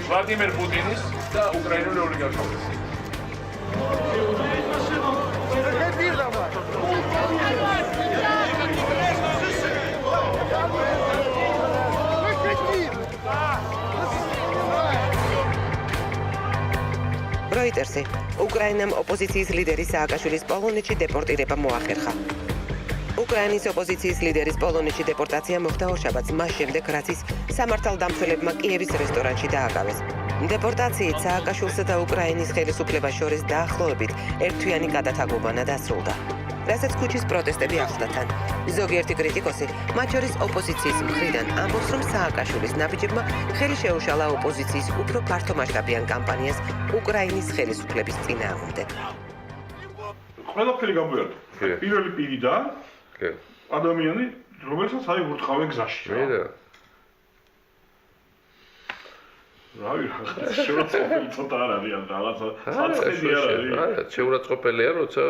ვლადიმერ პუტინის და უკრაინული ოლიგარქების. როიტერსი. უკრაინამ ოპოზიციის ლიდერის სააკაშვილის პოლონეთში დეპორტირება მოახერხა. უკრაინის ოპოზიციის ლიდერის პოლონეთში დეპორტაცია მოხდა ორშაბათს, მას შემდეგ, რაც ის სამართალდამცველებმა კიევის რესტორანში დააკავეს. დეპორტაციით სააკაშვილსა და უკრაინის ხელისუფლებას შორის დაახლოებით ერთთვიანი გადათაგობანა დასრულდა. რასაც ქუჩის პროტესტები ახლდა თან. ზოგიერთი კრიტიკოსი, მათ შორის ოპოზიციის მხრიდან, ამბობს, რომ სააკაშვილის ნაბიჯებმა ხელი შეუშალა ოპოზიციის უფრო ფართომასშტაბიან კამპანიას უკრაინის ხელისუფლების წინააღმდეგ. ყველაფერი გამოიარდა. პირველი პირიდან ადამიანი, რომელსაც აი ურტყავენ გზაში. რავი, შეურაცხყოფელი ცოტა არ არის ან რაღაცა საწყენი არ არის. არა, შეურაცხყოფელია, როცა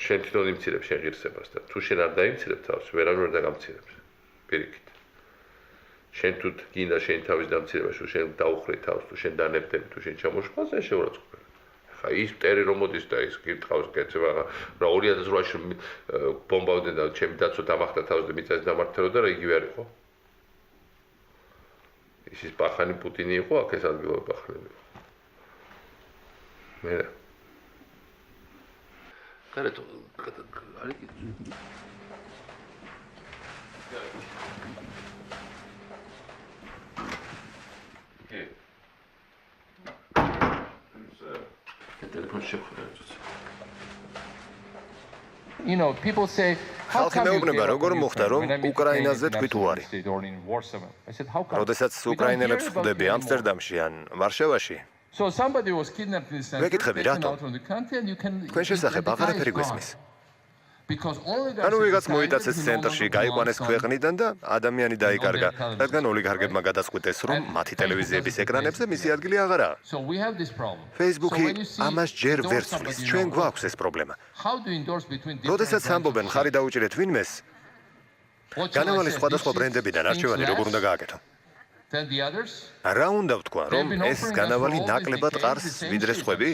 შენ თვითონ იმცირებ შენ ღირსებას და თუ შენ არ დაიმცირებ თავს, ვერავინ არ დაგამცირებს. პირიქით. შენ თუ გინდა შენ თავის დამცირება, თუ შენ დაუხრე თავს, თუ შენ დანებდები, თუ შენ ჩამოშფას, ეს შეურაცხყოფელი. ხა ის მტერი რომ მოდის და ის გირთავს კეთება, რა 2008-ში ბომბავდნენ და ჩემი დაცვა დამახტა თავს და მიწას დამართებოდა და იგივე არ იყო. ის პახანი პუტინი იყო, აქ ეს ადგილობრივი პახანები იყო. მე Corretto. You know, people say ხალხი მეუბნება, როგორ მოხდა, რომ უკრაინაზე თქვით უარი. როდესაც უკრაინელებს ხვდები ამსტერდამში ან ვარშავაში, So somebody was kidnapped in the center. მეკითხები რატო? თქვენ შესახებ აღარაფერი გვესმის. ანუ ვიღაც მოიტაცეს ცენტრში, გაიყვანეს ქვეყნიდან და ადამიანი დაიკარგა, რადგან ოლიგარქებმა გადაწყვიტეს, რომ მათი ტელევიზიების ეკრანებზე მისი ადგილი აღარაა. Facebook-ი ამას ჯერ ვერ ცვლის, ჩვენ გვაქვს ეს პრობლემა. როდესაც ამბობენ, ხარი დაუჭირეთ ვინმეს, განავალი სხვადასხვა ბრენდებიდან არჩევანი როგორ უნდა გააკეთო? რა უნდა ვთქვა, რომ ეს განავალი ნაკლებად ყარს ვიდრე სხვები?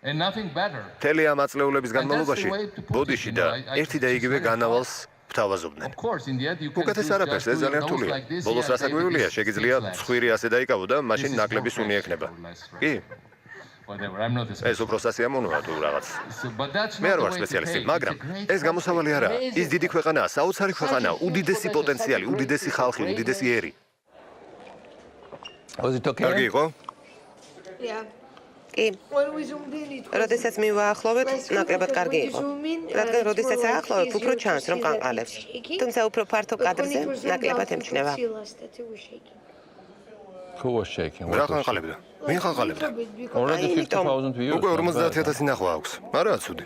მთელი ამ აწლეულების განმავლობაში ბოდიში და ერთი და იგივე განავალს გვთავაზობდნენ. უკეთეს არაფერს, ეს ძალიან რთულია. ბოლოს რასაკვირველია, შეგიძლია ცხვირი ასე დაიკავო და მაშინ ნაკლები სუნი ექნება. კი? ეს უფრო სასიამოვნოა თუ რაღაც. მე არ ვარ სპეციალისტი, მაგრამ ეს გამოსავალი არაა. ის დიდი ქვეყანაა, საოცარი ქვეყანაა, უდიდესი პოტენციალი, უდიდესი ხალხი, უდიდესი ერი. კარგი იყო? კი. როდესაც მივაახლოვეთ, ნაკლებად კარგი იყო. რადგან როდესაც აახლოვებ, უფრო ჩანს, რომ ყანყალებს. თუმცა უფრო ფართო კადრზე ნაკლებად ემჩნევა. Who was shaking? რა ყანყალებდა? ვინ ყანყალებდა? Already 50,000 views. უკვე 50,000 ნახვა აქვს. არა ცუდი.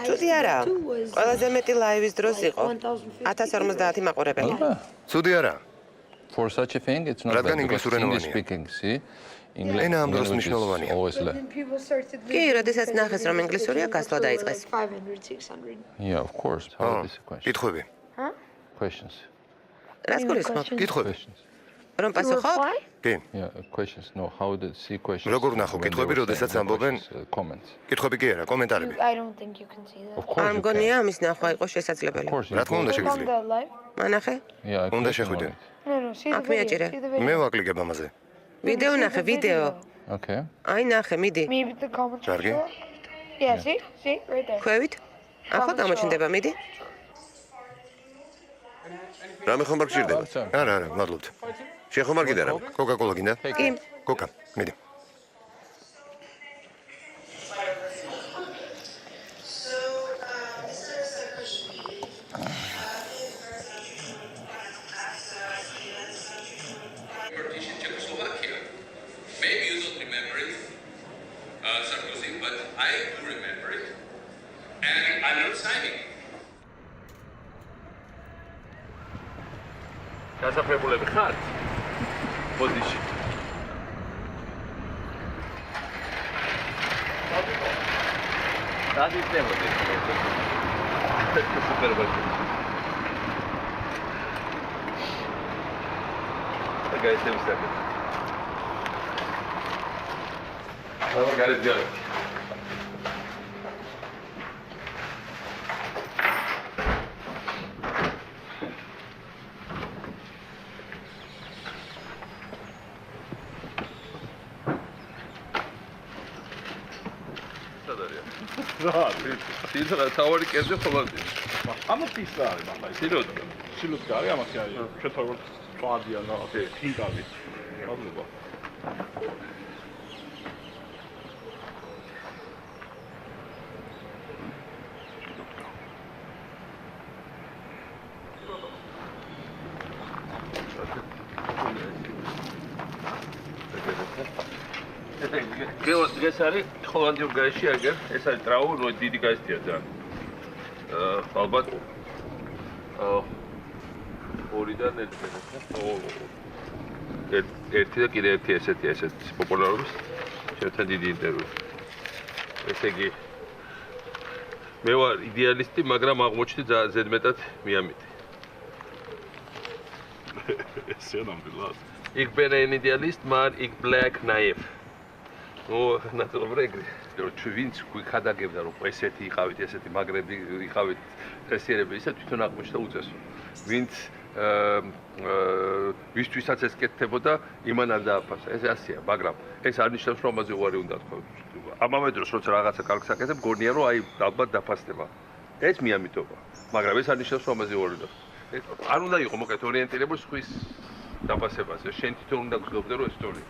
ცუდი არა. ყველაზე მეტი ლაივის დროს იყო 1050 მაყურებელი. ცუდი არა. For such a thing, it's not bad. რადგან ინგლისურენოვანია. Speaking, see? ენა ამ დროს მნიშვნელოვანია. კი, როდესაც ნახეს, რომ ინგლისურია, გასვლა დაიწყეს. Yeah, of course. How is the question? კითხვები. Questions. რას გულისხმობ? კითხვები. რომ პასუხობ? კი. Yeah, questions. No, how did see questions? როგორ ნახო კითხვები, როდესაც ამბობენ? Comments. კითხვები კი არა, კომენტარები. Of course. ამ გონია ამის ნახვა იყო შესაძლებელი. რა თქმა უნდა შეგიძლია. მანახე? Yeah, უნდა შეხვიდე. აქ მიაჭირე. მე ვაკლიკებ ამაზე. ვიდეო ნახე, ვიდეო. Okay. აი ნახე, მიდი. კარგი. ქვევით? ახლა გამოჩნდება, მიდი. რამე ხომ არ გჭირდება? არა, არა, მადლობთ. შენ ხომ არ გინდა რა? კოკა-კოლა გინდა? კი. კოკა, მიდი. გასაფრებულები ხართ? პოზიში. დაგიწევოდი. სუპერბოლი. გაიცემისაკეთ. ახლა გარეთ გავიდეთ. თვითონ თავარი კერძე ხოლმე. ამათ ის რა არის ახლა? სილოდ. სილოდ გარი ამათ არის. შეთავაზ წვადია რა, თინკავი. მადლობა. ეს არის ჰოლანდიურ გაიში აგერ, ეს არის ტრაუ, დიდი გაისტია ძალიან. ალბათ ორიდან ერთი და კიდე ერთი ესეთი პოპულარობის შევთან დიდი ინტერვიუ. ესე იგი მე ვარ იდეალისტი, მაგრამ აღმოჩნდი ზედმეტად მიამიტი. ესე ნამდვილად. Ich bin ein Idealist, maar ich bleib naiv. ო, ნატურალურად. ვინც გვიქადაგებდა რომ ესეთი იყავით, ესეთი მაგრები იყავით, პრესიერები, ისა თვითონ აღმოჩნდა უწესო. ვინც ვისთვისაც ეს კეთდებოდა, იმან არ დააფასა. ეს ასია, მაგრამ ეს არ ნიშნავს რომ ამაზე უარი უნდა თქვა. ამავე დროს როცა რაღაცა კარგს აკეთებ, გონია რომ აი ალბათ დაფასდება. ეს მიამიტობა. მაგრამ ეს არ ნიშნავს რომ ამაზე უარი უნდა. არ უნდა იყო მოკლედ ორიენტირებული სხვის დაფასებაზე. შენ თვითონ უნდა გრძნობდე რომ ეს თორია.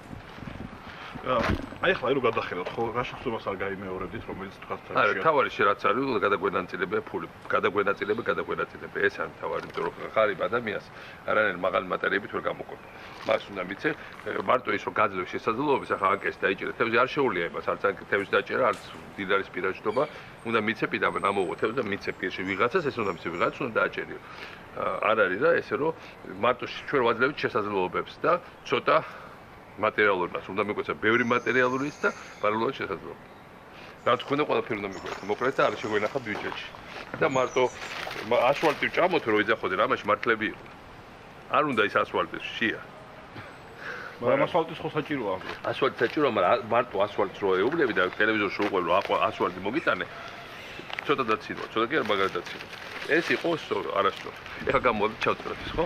აი ახლა რო გადახედოთ ხო რა შეხვდებას არ გაიმეორებდით რომელიც თქვა არა თავარი რაც არის გადაგვენაწილება ფული გადაგვენაწილება ეს არის თავარი იმიტომ რომ ხარიბ ადამიანს არანაირ მაღალი მატერიებით ვერ გამოყოფ მას უნდა მიცე მარტო ის რომ გაძლევს შესაძლებლობებს ახლა აკეს დაიჭირე თევზი არ შეუულია იმას არც თევზი დაჭერა არც დილარის პირაჯდობა უნდა მიცე პირდაპირ ამოვო თევზი და მიცე პირში ვიღაცას ეს უნდა მიცე ვიღაცას უნდა დააჭერიო არ არის რა ესე რომ მარტო ჩვენ ვაძლევთ შესაძლებლობებს და ცოტა მატერიალურს უნდა მიგვეცა ბევრი მატერიალურის და პარალელურად შესაძლებლობა. რაც თქვენ ყველაფერი უნდა მიგვეცა. მოკლედ და არ შეგვენახა ბიუჯეტში. და მარტო ასფალტი ვჭამოთ რომ ვიძახოდე რამაში მართლები იყო. არ უნდა ის ასფალტი შია. მაგრამ ასფალტის ხო საჭიროა. ასფალტი საჭიროა, მაგრამ მარტო ასფალტს რო ეუბნები და ტელევიზორში უყვებ რომ ასფალტი მოგიტანე. ცოტა დაცინვა, ცოტა კი არ მაგარი დაცინვა. ეს იყო არასწორი. ეხლა გამოვიდეთ ჩავწეროთ ის ხო?